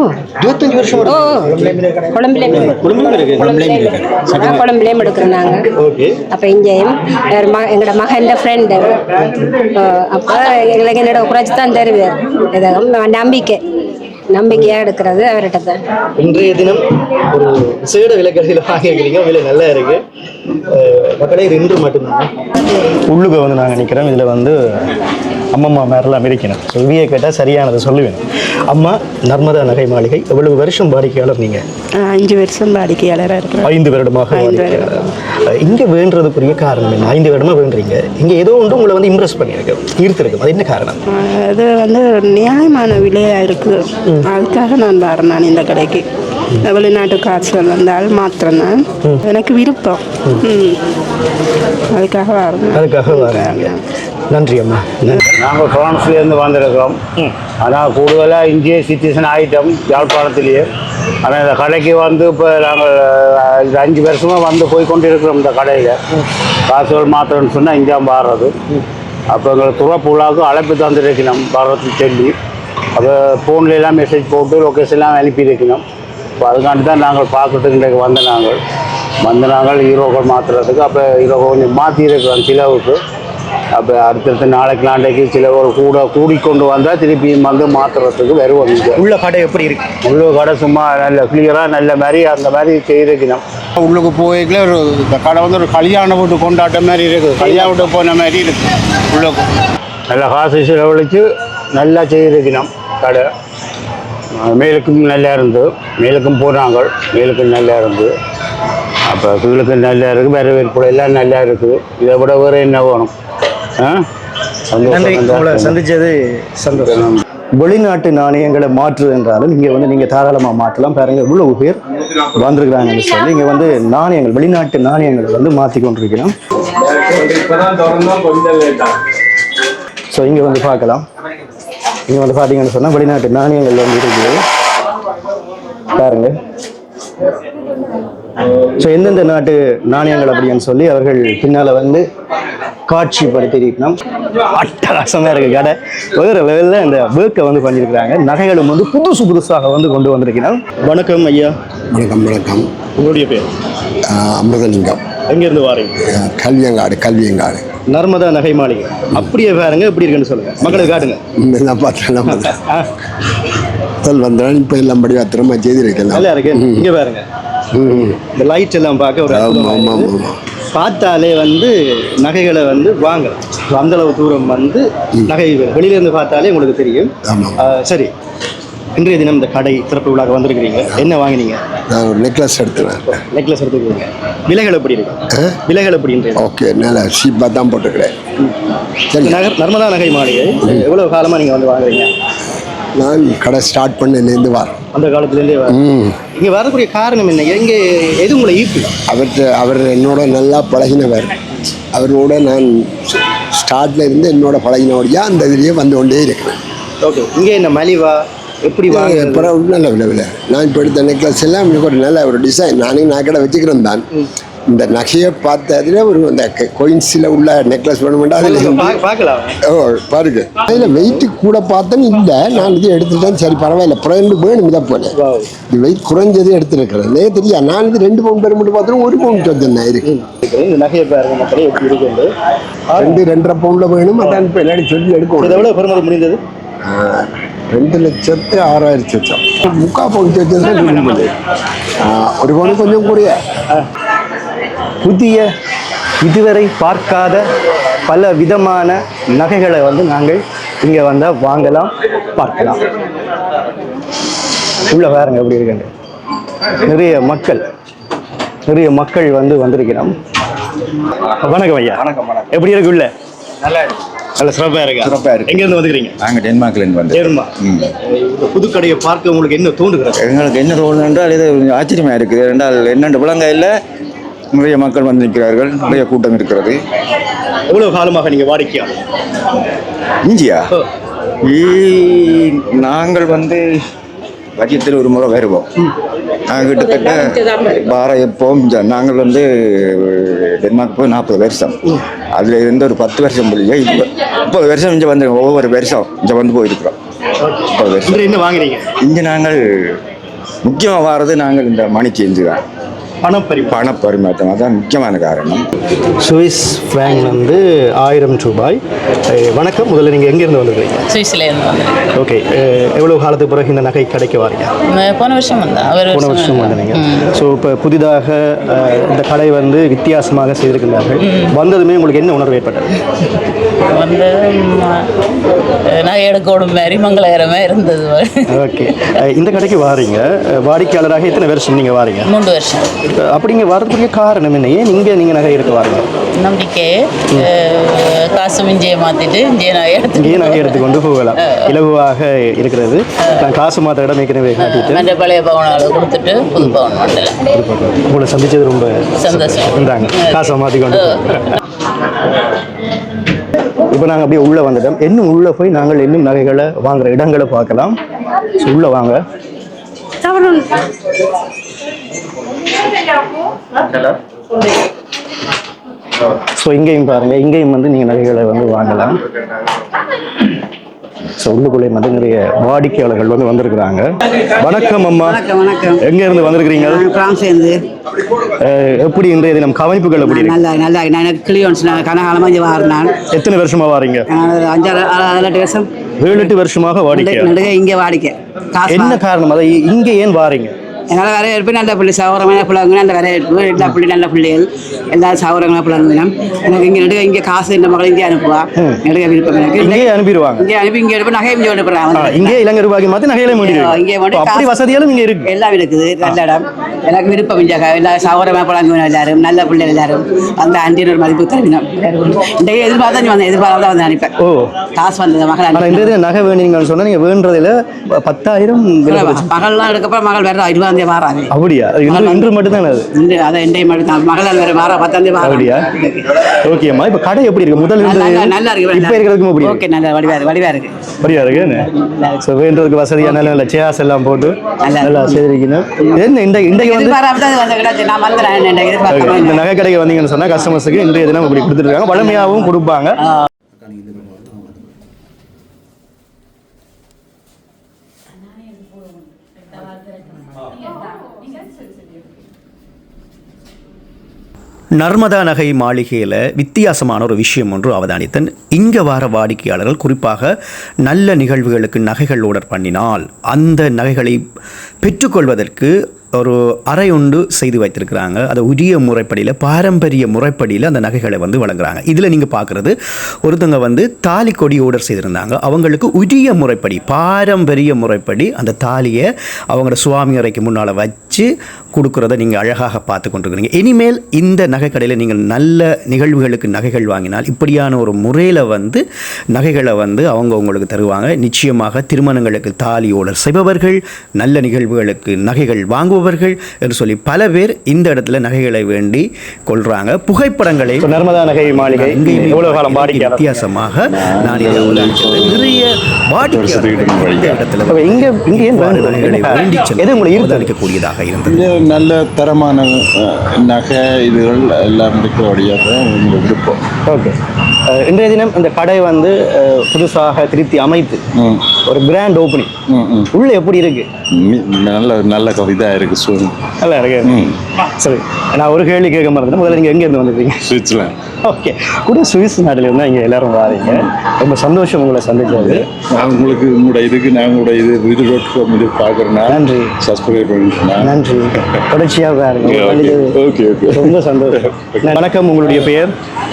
F: 25 வருஷம்.
O: ஓ கொழம்புலேயும் எடுக்கிறோம் நாங்கள்.
F: ஓகே.
O: அப்போ இங்கேயும் எங்களோட மகன் ஃப்ரெண்டு அப்போ எங்களுக்கு என்னோட குறைச்சி தான் தருவார். இதாகும் நம்பிக்கையாக எடுக்கிறது அவர்கிட்ட தான்.
F: இன்றைய தினம் ஒரு விசேட விலைக்கடையில் வாங்கியிருக்கிறீங்க, விலை நல்லா இருக்கு. மக்களே இது இன்று மட்டும்தான் உள்ளுக்கு வந்து நாங்கள் நிற்கிறோம். இதில் வந்து அம்மம்மா மேரெல்லாம் இருக்கணும். ஸோ இவையை கேட்டால் சரியானதை சொல்லுவேன். அம்மா நர்மதா நகை மாளிகை எவ்வளவு வருஷம் வாடிக்கையாளர் நீங்கள்?
O: 5 வருஷம் வாடிக்கையாளராக இருக்கிறோம்.
F: 5 வருடமாக இங்கே வேண்டுறதுக்குரிய காரணம் என்ன? 5 வருடமாக வேண்டுறீங்க, இங்கே ஏதோ ஒன்று உங்களை வந்து இம்ப்ரெஸ் பண்ணியிருக்கு, ஈர்த்திருக்கு. அது என்ன காரணம்?
O: அது வந்து நியாயமான விலையாக இருக்குது. அதுக்காக நான் வரேன் இந்த கடைக்கு. வெளிநாட்டு காய்ச்சல் வந்தால் மாத்திரம்தான் எனக்கு விருப்பம். அதுக்காக வரேன். நன்றி அம்மா.
P: நாங்கள் ஃப்ரான்ஸ்லேருந்து வந்திருக்கிறோம். ஆனால் கூடுதலாக இந்திய சிட்டிசன் ஆகிட்டோம் யாழ்ப்பாணத்திலேயே. ஆனால் இந்த கடைக்கு வந்து இப்போ நாங்கள் 5 வருஷமாக வந்து போய் கொண்டு இருக்கிறோம். இந்த கடையில் காசுகள் மாத்திரம்னு சொன்னால் இங்கே பாடுறது. அப்போ எங்களுக்கு துறப்பு விழாவுக்கு அழைப்பு தந்துருக்கணும் வர்றதுக்கு சொல்லி. அப்போ ஃபோன்லாம் மெசேஜ் போட்டு லொக்கேஷன்லாம் அனுப்பியிருக்கணும். இப்போ அதுக்காண்டி தான் நாங்கள் பார்க்கறதுக்கு இன்றைக்கு வந்து நாங்கள் ஹீரோக்கள் மாற்றுறதுக்கு. அப்போ ஹீரோக்கள் கொஞ்சம் மாற்றிருக்கிறோம் சிலவுக்கு. அப்போ அடுத்தடுத்து நாளைக்கு சிலவர் கூடிக்கொண்டு வந்தால் திருப்பியும் வந்து மாற்றுறதுக்கு வருவோம்.
F: உள்ள கடை எப்படி இருக்கு?
P: உள்ள கடை சும்மா நல்ல கிளியராக நல்ல மாதிரி அந்த மாதிரி செய்திருக்கணும். உள்ளுக்கு போய்க்கல இந்த கடை வந்து ஒரு கல்யாண வீட்டு கொண்டாட்ட மாதிரி இருக்குது. கல்யாண வீட்டு போன மாதிரி இருக்குது. உள்ளுக்கு நல்லா காசு செலவழித்து நல்லா செய்திருக்கணும் கடை. மேலுக்கும் நல்லா இருந்து, மேலுக்கும் போனாங்க, மேலுக்கும் நல்லா இருந்து. அப்போ கீழுக்கு நல்லா இருக்குது, வரவேற்புல எல்லாம் நல்லா இருக்குது. இதை விட வேறு என்ன வேணும்?
F: சந்திச்சது சந்தோஷம். வெளிநாட்டு நாணயங்களை மாற்று என்றாலும் இங்கே வந்து நீங்கள் தாராளமாக மாற்றலாம். பாருங்க இவ்வளவு பேர் வந்திருக்கிறாங்கன்னு சொல்லி இங்கே வந்து நாணயங்கள், வெளிநாட்டு நாணயங்களை வந்து மாற்றி கொண்டிருக்கிறோம். ஸோ இங்கே வந்து பார்க்கலாம். இங்கே வந்து பார்த்தீங்கன்னு சொன்னால் வெளிநாட்டு நாணயங்கள் வந்து இருக்குது பாருங்க. ஸோ எந்தெந்த நாட்டு நாணயங்கள் அப்படின்னு சொல்லி அவர்கள் பின்னால் வந்து காட்சிப்படுத்திருக்கணும். அட்டகாசமாக இருக்குது கடை. வேறு லெவலில் இந்த வேர்க்கை வந்து பண்ணியிருக்கிறாங்க. நகைகளும் வந்து புதுசாக வந்து கொண்டு வந்திருக்கிறோம். வணக்கம் ஐயா.
Q: வணக்கம்.
F: உங்களுடைய பேர்?
Q: அமிர்தலிங்கம்.
F: எங்கேருந்து வாரீங்க?
Q: கல்வியங்காடு.
F: நர்மதா நகை மாளிகை. அப்படியே பாருங்க எப்படி இருக்குன்னு சொல்லுங்க, மக்களுக்கு காட்டுங்க.
Q: வந்தேன் இப்போ எல்லாம் படி பத்திரமா செய்திருக்கேன்.
F: நல்லா இருக்கு. இங்கே பாருங்க இந்த லைட் எல்லாம் பார்க்க ஒரு பார்த்தாலே வந்து நகைகளை வந்து வாங்கலாம். அந்த அளவு தூரம் வந்து நகை வெளியிலேருந்து பார்த்தாலே உங்களுக்கு தெரியும். சரி, இன்றைய தினம் இந்த கடை திறப்பு விழாக வந்திருக்கிறீங்க. என்ன வாங்கினீங்க?
Q: நான் ஒரு நெக்லஸ் எடுத்துக்கிறேன்.
F: நெக்லஸ் எடுத்துக்கிறீங்க. விலைகள் எப்படி இருக்கு? விலைகள் எப்படி இருக்கு?
Q: ஓகே, நல்லா சீப்பாக தான் போட்டுக்கிறேன்.
F: சரி, நர்மதா நகை மாளிகை எவ்வளோ காலமாக நீங்கள் வந்து வாங்குறீங்க?
Q: நான் கடை ஸ்டார்ட் பண்ணலேருந்து வரேன்.
F: அந்த காலத்துலேருந்தே இங்கே வரக்கூடிய காரணம் என்ன? எங்கே எது உங்களை ஈர்ப்பு?
Q: அவர் என்னோட நல்லா பழகினவர். அவரோட நான் ஸ்டார்ட்ல இருந்து என்னோட பழகினோடையா அந்த இதுலேயே வந்து கொண்டே இருக்கிறேன்.
F: ஓகே, இங்கே என்ன மலிவா எப்படி
Q: வாங்க? நல்ல விலை. நான் இப்போ எடுத்த நெக்லஸ் எல்லாம் எனக்கு ஒரு நல்ல ஒரு டிசைன். நான் கடை வச்சுக்கிறேன் தான். இந்த நகையை பார்த்ததுல ஒரு இந்த கோயின்ஸில் உள்ள நெக்லஸ் வேணுமெண்டா அதில்
F: பார்க்கலாம்.
Q: ஓ பாருங்க, அதில் வெயிட்டு கூட பார்த்தேன்னு இல்லை. நான் இது எடுத்துட்டேன். சரி பரவாயில்ல, ஃப்ரெண்டு வேணும் இதை போல. இது வெயிட் குறைஞ்சது எடுத்துருக்கிறேன். தெரியா, நான் இது 2 பவுன் பெருமட்டு பார்த்தோம். 1 பவுன் வந்தேன் இருக்கு.
F: இந்த நகையை பாருங்க மக்களே எப்படி இருக்கு.
Q: 2.5 பவுனில் வேணும். அதான் இப்போ எல்லாரும் சொல்லி எடுக்கணும்.
F: எவ்வளோ பெருமதி முடிந்தது?
Q: 2,06,000. 3/4 பவுன் வச்சது. 1 பவுன் கொஞ்சம் கூடிய
F: புதிய இதுவரை பார்க்காத பல விதமான நகைகளை வந்து நாங்கள் இங்கே வந்தால் வாங்கலாம், பார்க்கலாம். உள்ள பாருங்க எப்படி இருக்கு. நிறைய மக்கள் வந்து வந்திருக்கிறோம். வணக்கம் ஐயா.
R: வணக்கம்.
F: எப்படி இருக்கு உள்ள? நல்ல சிறப்பாக இருக்கு. எங்கேருந்து வந்துக்கிறீங்க?
R: நாங்கள் டென்மார்க்லேருந்து வந்து.
F: இந்த புதுக்கடையை பார்க்க உங்களுக்கு என்ன தோணுகிறது?
R: எங்களுக்கு என்ன தோணுது என்றால் இது ஆச்சரியமாக இருக்குது. ரெண்டால் என்னென்று விளங்கையில் நிறைய மக்கள் வந்து நிற்கிறார்கள். நிறைய கூட்டம் இருக்கிறது.
F: எவ்வளவு காலமாக நீங்கள் வாடிக்கையாளர்?
R: இஞ்சியா நாங்கள் வந்து வருஷத்தில் ஒரு முறை வருவோம். நாங்கள் கிட்டத்தட்ட வாரம் எப்போவும் நாங்கள் வந்து டென்மார்க் போய் 40 வருஷம். அதில் இருந்து ஒரு 10 வருஷம் முடிய 30 வருஷம் இங்கே வந்து ஒவ்வொரு வருஷம் இங்கே வந்து போயிருக்கிறோம். 30 வருஷம்
F: என்ன வாங்குறீங்க
R: இங்கே நாங்கள் முக்கியமாக வாரது நாங்கள் இந்த மணி சேஞ்சு தான், பணப்பரிமாற்றம் அதான் முக்கியமான காரணம்.
F: சுவிஸ் ஃப்ராங்க் வந்து 1000 ரூபாய். வணக்கம், முதல்ல நீங்கள் எங்கேருந்து வந்துருக்கீங்க?
D: சுவிஸ்லேருந்து வந்து.
F: ஓகே, எவ்வளோ காலத்துக்கு பிறகு இந்த நகை கடைக்கு வாரீங்க?
D: போன வருஷம் வந்தேன்.
F: போன வருஷம் வந்தீங்க. ஸோ இப்போ புதிதாக இந்த கடை வந்து வித்தியாசமாக செய்திருக்கிறார்கள். வந்ததுமே உங்களுக்கு என்ன உணர்வு ஏற்பட்டது?
D: வந்து நகை எடுக்கணும் மாதிரி மங்களகரமாக இருந்தது.
F: ஓகே, இந்த கடைக்கு வாரீங்க, வாடிக்கையாளராக எத்தனை வருஷம் நீங்கள் வாரீங்க?
D: 3 வருஷம்.
F: அப்படிங்க வர்றதுக்கு காரணம் என்ன? ஏன் நீங்கள் நகை எடுக்க வாருங்க?
D: நம்பிக்கை, காசு மிஞ்சியை மாற்றிட்டு இங்கே நகை எடுத்து
F: கொண்டு போகலாம், இலகுவாக இருக்கிறது. நான் காசு மாற்ற இடம் ஏற்கனவே காட்டிட்டு
D: அந்த பழைய பவனால கொடுத்துட்டு புது பவன் மண்டல
F: உங்களை சந்திச்சது ரொம்ப
D: சந்தோஷம்.
F: இருந்தாங்க, காசை மாற்றி கொண்டு. இப்போ நாங்கள் அப்படியே உள்ளே வந்துட்டோம். இன்னும் உள்ளே போய் நாங்கள் இன்னும் நகைகளை வாங்குற இடங்களை பார்க்கலாம். உள்ளே வாங்க. ஸோ இங்கேயும் பாருங்கள், இங்கேயும் வந்து நீங்கள் நகைகளை வந்து வாங்கலாம். ஸோ உள்ளுக்குள்ளே வந்து நிறைய வாடிக்கையாளர்கள் வந்து வந்திருக்கிறாங்க. வணக்கம் அம்மா.
C: வணக்கம்.
F: எங்கேருந்து வந்திருக்கிறீங்க?
C: பிரான்ஸ்லேருந்து.
F: எப்படி இன்றைய தினம் கவனிப்புகள் எப்படி?
C: நல்லா எனக்கு கிளியோன்ஸ் கனகாலமாக இங்கே வாரினான்.
F: எத்தனை வருஷமாக வாரீங்க?
C: 5-8 வருஷம்.
F: 7-8 வருஷமாக வாடிக்கை.
C: இங்கே வாடிக்கை.
F: என்ன காரணம்? அதை இங்கே ஏன் வாரீங்க?
C: என்னால் வரவேற்பு நல்ல பிள்ளை, சௌரமான பிள்ளைங்க, நல்ல வரவேற்பு, எல்லா பிள்ளை நல்ல பிள்ளைகள், எல்லா சௌரமான பிள்ளைங்க. எனக்கு இங்கே நடுக்க இங்கே காசு இந்த மகள் இங்கே அனுப்புவா, நடுக்க விருப்பம் எனக்கு.
F: இங்கே அனுப்பிடுவாங்க.
C: இங்கே அனுப்பி இங்கே எடுப்பேன், நகை இங்கே எடுப்புறாங்க.
F: இங்கே இலங்கை ரூபாய்க்கு மாற்றி நகையில முடியும்.
C: இங்கே
F: அப்படி வசதிகளும் இங்கே இருக்கு,
C: எல்லாம் இருக்குது. நல்ல இடம், எனக்கு விருப்பம். இங்கே எல்லா சௌரமாக பிள்ளைங்க எல்லாரும் நல்ல பிள்ளை எல்லாரும் அந்த அன்றியன் ஒரு மதிப்பு தருவினோம். இந்த எதிர்பார்த்தா வந்தேன், எதிர்பார்த்தா வந்து அனுப்பேன். காசு வந்தது மகள்.
F: இந்த நகை வேணுங்கன்னு சொன்னால் நீங்கள் வேண்டதில் 10,000
C: மகள்லாம் எடுக்கப்ப மகள் வேற 20 வாராங்க.
F: அப்படியா? இன்று மட்டும் தான் அது.
C: அதான் எண்டே மட்டும் தான். மகளால் வேற வார 10 வாரம்.
F: அப்படியா? ஓகேம்மா. இப்போ கடை எப்படி இருக்கு? முதல்ல
C: நல்லா இருக்கு.
F: இப்போ இருக்கிறதுக்கு எப்படி?
C: ஓகே, நல்ல வடிவா இருக்கு.
F: வடிவா இருக்கு. ஸோ வேண்டதுக்கு வசதியாக நல்ல சேர்ஸ் எல்லாம் போட்டு நல்லா செய்திருக்கீங்க. என்ன இன்றைக்கு வந்து இந்த நகை கடைக்கு வந்தீங்கன்னு சொன்னால் கஸ்டமர்ஸுக்கு இன்றைய தினம் இப்படி கொடுத்துருக்காங்க. வழமையாகவும் கொடுப்பாங்க.
S: நர்மதா நகை மாளிகையில் வித்தியாசமான ஒரு விஷயம் ஒன்று அவதானித்தன். இங்கே வர வாடிக்கையாளர்கள் குறிப்பாக நல்ல நிகழ்வுகளுக்கு நகைகள் ஆர்டர் பண்ணினால் அந்த நகைகளை பெற்றுக்கொள்வதற்கு ஒரு அறை ஒன்று செய்து வைத்திருக்கிறாங்க. அதை உரிய முறைப்படியில், பாரம்பரிய முறைப்படியில் அந்த நகைகளை வந்து வழங்குறாங்க. இதில் நீங்கள் பார்க்குறது, ஒருத்தவங்க வந்து தாலி கொடி ஆர்டர் செய்திருந்தாங்க. அவங்களுக்கு உரிய முறைப்படி, பாரம்பரிய முறைப்படி அந்த தாலியை அவங்களோட சுவாமி அறைக்கு முன்னால் வச்சு கொடுக்குறத நீங்கள் அழகாக பார்த்து கொண்டிருக்கிறீங்க. இனிமேல் இந்த நகை கடையில் நீங்கள் நல்ல நிகழ்வுகளுக்கு நகைகள் வாங்கினால் இப்படியான ஒரு முறையில் வந்து நகைகளை வந்து அவங்க உங்களுக்கு தருவாங்க. நிச்சயமாக திருமணங்களுக்கு தாலி ஆர்டர் செய்பவர்கள், நல்ல நிகழ்வுகளுக்கு நகைகள் வாங்குபவர்கள் என்று சொல்லி பல பேர் இந்த இடத்துல நகைகளை வேண்டி கொள்றாங்க. புகைப்படங்களை
F: நர்மதா நகை மாளிகை
S: வித்தியாசமாக நான் நிறைய வாடிக்கையாளர்கள் வேண்டிச்சக்கூடியதாக இருந்தது.
T: நல்ல தரமான நகை இதுகள் எல்லாம் இருக்கிறபடியாக விருப்பம்.
F: ஓகே, இன்றைய தினம் இந்த கடை வந்து புதுசாக திருத்தி அமைத்து ஒரு கிராண்ட் ஓப்பனிங். உள்ள எப்படி இருக்கு?
T: நல்ல கவிதா இருக்கு.
F: நல்லா இருக்கு. சரி, நான் ஒரு கேள்வி கேட்க மறந்துட்டேன். முதல்ல நீங்க எங்க இருந்து வந்துருக்கீங்க?
T: சுவிட்சர்லாந்து.
F: ஓகே, கூட சுவிஸ் நாட்டில் இருந்தால் இங்கே எல்லாரும் வாரீங்க. ரொம்ப சந்தோஷம் உங்களை சந்திச்சது.
T: நான் உங்களுக்கு உங்களோட இதுக்கு நாங்களோட இது பார்க்குறேன்னா நன்றி. சப்ஸ்கிரைப் பண்ணிட்டேன்.
F: நன்றி. தொடர்ச்சியாக பாருங்க.
T: ஓகே ஓகே,
F: ரொம்ப சந்தோஷம். வணக்கம், உங்களுடைய பெயர்?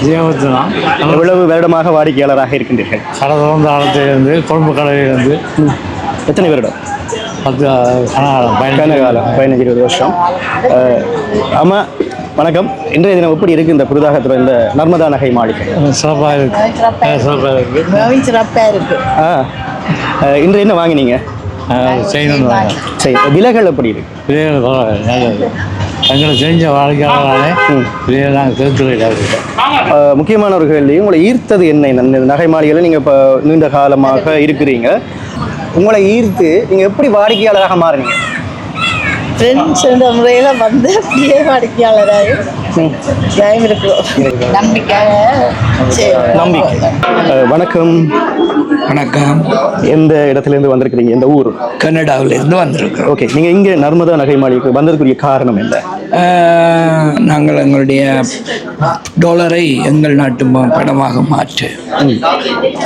U: ஜெயவர்தனா.
F: எவ்வளவு வருடமாக வாடிக்கையாளராக இருக்கின்றீர்கள்?
U: கடந்த காலத்திலிருந்து கொழும்பு கடையிலிருந்து.
F: எத்தனை வருடம்?
U: 15-20
F: வருஷம். ஆமாம், வணக்கம். இன்றைய தினம் எப்படி இருக்கு இந்த புதுதாக இந்த நர்மதா நகை மாளிகை?
U: சிறப்பாக இருக்கு.
F: இன்று என்ன வாங்கினீங்க? விலைகள் எப்படி இருக்கு?
U: எங்களை செஞ்ச வாழ்க்கையாளர்களே நாங்கள்
F: முக்கியமான ஒரு கேள்வி, உங்களை ஈர்த்தது என்ன? இந்த நகை மாளிகையில் நீங்கள் இப்போ நீண்ட காலமாக இருக்கிறீங்க. உங்களை ஈர்த்து நீங்கள் எப்படி வாடிக்கையாளராக மாறினீங்க?
D: ஃப்ரெண்ட்ஸ் இந்த முறையில் வந்து அப்படியே வாடிக்கையாளராக
F: நம்பிக்கை. வணக்கம்.
H: வணக்கம்.
F: எந்த இடத்துலேருந்து வந்திருக்கிறீங்க? எந்த ஊர்?
H: கனடாவிலேருந்து வந்திருக்கோம்.
F: ஓகே, நீங்கள் இங்கே நர்மதா நகை மாளிகைக்கு வந்ததுக்குரிய காரணம் என்ன?
H: நாங்கள் எங்களுடைய டாலரை எங்கள் நாட்டு பணமாக மாற்று.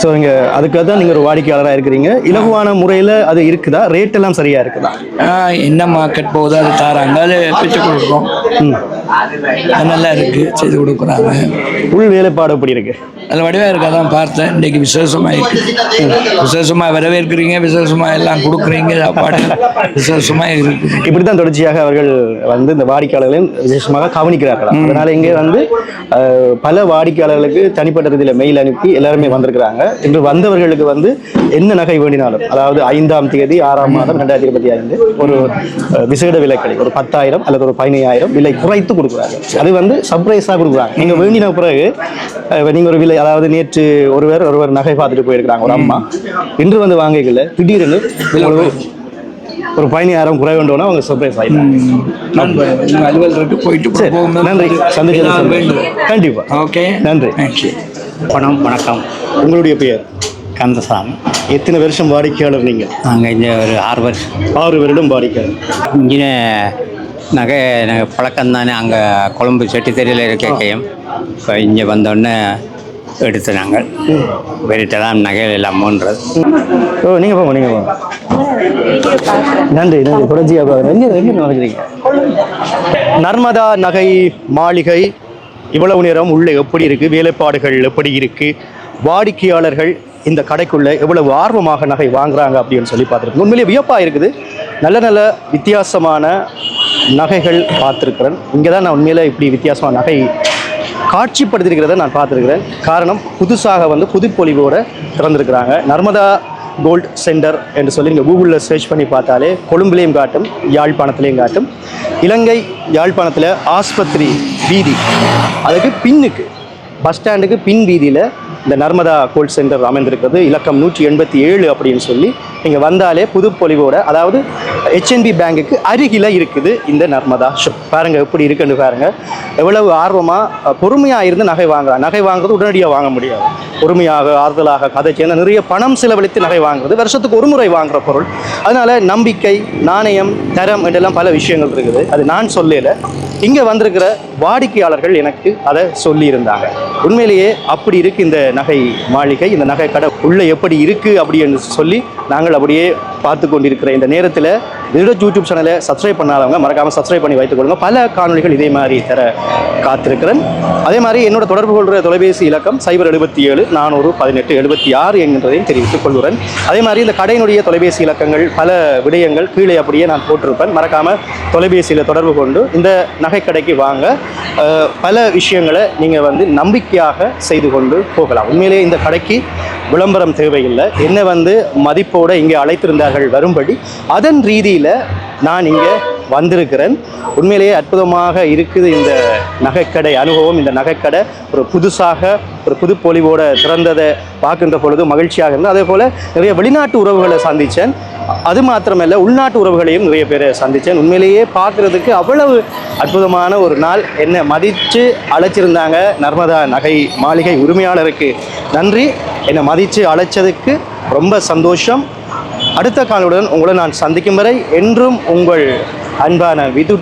F: ஸோ இங்கே அதுக்காக தான் நீங்கள் ஒரு வாடிக்கையாளராக இருக்கிறீங்க. இலகுவான முறையில் அது இருக்குதா? ரேட் எல்லாம் சரியாக இருக்குதா?
H: என்ன மார்க்கெட் போகுதோ அது தாராங்க, அது பெற்றுக் கொடுக்குறோம். நல்லா இருக்கு, செய்து கொடுக்குறாங்க.
F: உள் வேலைப்பாடு எப்படி இருக்கு?
H: நல்ல வடிவாக இருக்கா தான் பார்த்தேன். இன்றைக்கு விசேஷமாக இருக்கு. விசேஷமாக வரவேற்கிறீங்க, விசேஷமாக எல்லாம் கொடுக்குறீங்க, சாப்பாடு விசேஷமாக இருக்கு.
F: இப்படி தான் தொடர்ச்சியாக அவர்கள் வந்து இந்த வாடிக்கையாளர்களையும் விசேஷமாக கவனிக்கிறார்கள். அதனால இங்கே வந்து பல வாடிக்கையாளர்களுக்கு தனிப்பட்ட ரீதியில் மெயில் அனுப்பி எல்லாருமே வந்திருக்கிறாங்க. இன்று வந்தவர்களுக்கு வந்து என்ன நகை வேண்டினாலும், அதாவது 5ஆம் தேதி 6ஆம் மாதம் 2025 ஒரு விசேட விலைக்கடை ஒரு 10,000 அல்லது ஒரு 15,000 விலை குறைத்து கொடுக்குறாங்க. அது வந்து சர்ப்ரைஸாக கொடுக்குறாங்க. நீங்கள் வேண்டின பிறகு நீங்கள் ஒரு விலை, அதாவது நேற்று ஒருவர் நகை பார்த்துட்டு போயிருக்கிறாங்க ஒரு அம்மா. இன்று வந்து வாங்கிக்கல திடீர்னு ஒரு 15,000 குறை வேண்டும்னா அவங்க சர்ப்ரைஸ் ஆகிடும்.
H: அலுவலருக்கு போயிட்டு
F: நன்றி, சந்திச்சு கண்டிப்பா.
H: ஓகே,
F: நன்றி.
N: வணக்கம்.
F: உங்களுடைய பெயர்?
N: கந்தசாமி.
F: எத்தனை வருஷம் வாடிக்கையாளர் நீங்கள்?
N: நாங்கள் இங்கே ஒரு 6 வருஷம்.
F: 6 வருடம் வாடிக்கையாளர்.
N: இங்கே நகை பழக்கம் தானே. அங்கே கொழம்பு செட்டித்தறியில் இருக்கையும் இப்போ இங்கே வந்தோடனே எடுத்து நாங்கள் வெறிட்டு தான் நகைகள் எல்லாம் மூன்றது.
F: ஓ, நீங்கள் போங்க, நீங்கள் போங்க. நன்றி, நன்றி. தொடர்ச்சியாக எங்கே நர்மதா நகை மாளிகை இவ்வளவு நேரம் உள்ளே எப்படி இருக்குது, வேலைப்பாடுகள் எப்படி இருக்குது, வாடிக்கையாளர்கள் இந்த கடைக்குள்ளே எவ்வளவு ஆர்வமாக நகை வாங்குறாங்க அப்படின்னு சொல்லி பார்த்துருக்கோம். உண்மையிலேயே வியப்பாக இருக்குது. நல்ல நல்ல வித்தியாசமான நகைகள் பார்த்துருக்குறேன். இங்கே தான் நான் உண்மையில் இப்படி வித்தியாசமான நகை காட்சிப்படுத்திருக்கிறத நான் பார்த்துருக்கிறேன். காரணம், புதுசாக வந்து புதுப்பொலிவோடு திறந்துருக்கிறாங்க. நர்மதா கோல்ட் சென்டர் என்று சொல்லி நீங்கள் கூகுளில் சர்ச் பண்ணி பார்த்தாலே கொழும்புலேயும் காட்டும், யாழ்ப்பாணத்துலேயும் காட்டும். இலங்கை யாழ்ப்பாணத்தில் ஆஸ்பத்திரி வீதி, அதுக்கு பின்னுக்கு பஸ் ஸ்டாண்டுக்கு பின் வீதியில் இந்த நர்மதா கோல்ட் சென்டர் அமைந்திருக்கிறது. இலக்கம் 187 அப்படின்னு சொல்லி நீங்கள் வந்தாலே புதுப்பொலிவோட, அதாவது HNB பேங்குக்கு அருகில் இருக்குது இந்த நர்மதா ஷாப். பாருங்கள் எப்படி இருக்குன்னு பாருங்கள். எவ்வளவு ஆர்வமாக பொறுமையாக இருந்து நகை வாங்குறாங்க. நகை வாங்குறது உடனடியாக வாங்க முடியாது. பொறுமையாக ஆறுதலாக கதை சேர்ந்து நிறைய பணம் செலவழித்து நகை வாங்குறது வருஷத்துக்கு ஒரு முறை வாங்குகிற பொருள். அதனால் நம்பிக்கை, நாணயம், தரம் என்றெல்லாம் பல விஷயங்கள் இருக்குது. அது நான் சொல்லலை, இங்கே வந்திருக்கிற வாடிக்கையாளர்கள் எனக்கு அதை சொல்லியிருந்தாங்க. உண்மையிலேயே அப்படி இருக்குது இந்த நகை மாளிகை, இந்த நகை கடை உள்ளே எப்படி இருக்குது அப்படின்னு சொல்லி நாங்கள் அப்படியே பார்த்து கொண்டிருக்கிற இந்த நேரத்தில் யூடியூப் சேனலை சப்ஸ்கிரைப் பண்ணாதவங்க மறக்காமல் சப்ஸ்கிரைப் பண்ணி வைத்துக் கொள்ளுங்கள். பல காணொலிகள் இதே மாதிரி தர காத்திருக்கிறேன். அதே மாதிரி என்னோட தொடர்பு கொள்கிற தொலைபேசி இலக்கம் 077 400 18 76 என்கிறதையும் தெரிவித்துக் கொள்கிறேன். அதே மாதிரி இந்த கடையினுடைய தொலைபேசி இலக்கங்கள், பல விடயங்கள் கீழே அப்படியே நான் போட்டிருப்பேன். மறக்காமல் தொலைபேசியில் தொடர்பு கொண்டு இந்த நகைக்கடைக்கு வாங்க. பல விஷயங்களை நீங்கள் வந்து நம்பிக்கையாக செய்து கொண்டு போகலாம். உண்மையிலேயே இந்த கடைக்கு விளம்பரம் தேவையில்லை. என்னை வந்து மதிப்போடு இங்கே அழைத்திருந்தார்கள் வரும்படி, அதன் ரீதியில் நான் இங்கே வந்திருக்கிறேன். உண்மையிலேயே அற்புதமாக இருக்குது இந்த நகைக்கடை அனுபவம். இந்த நகைக்கடை ஒரு புதுசாக ஒரு புதுப்பொலிவோடு திறந்ததை பார்க்கின்ற பொழுது மகிழ்ச்சியாக இருந்தது. அதே போல் நிறைய வெளிநாட்டு உறவுகளை சந்தித்தேன். அது மாத்திரமல்ல, உள்நாட்டு உறவுகளையும் நிறைய பேரை சந்தித்தேன். உண்மையிலேயே பார்க்குறதுக்கு அவ்வளவு அற்புதமான ஒரு நாள். என்னை மதித்து அழைச்சிருந்தாங்க. நர்மதா நகை மாளிகை உரிமையாளருக்கு நன்றி. என்னை மதித்து அழைச்சதுக்கு ரொம்ப சந்தோஷம். அடுத்த காலுடன் உங்களை நான் சந்திக்கும் வரை என்றும் உங்கள் அன்பான விது.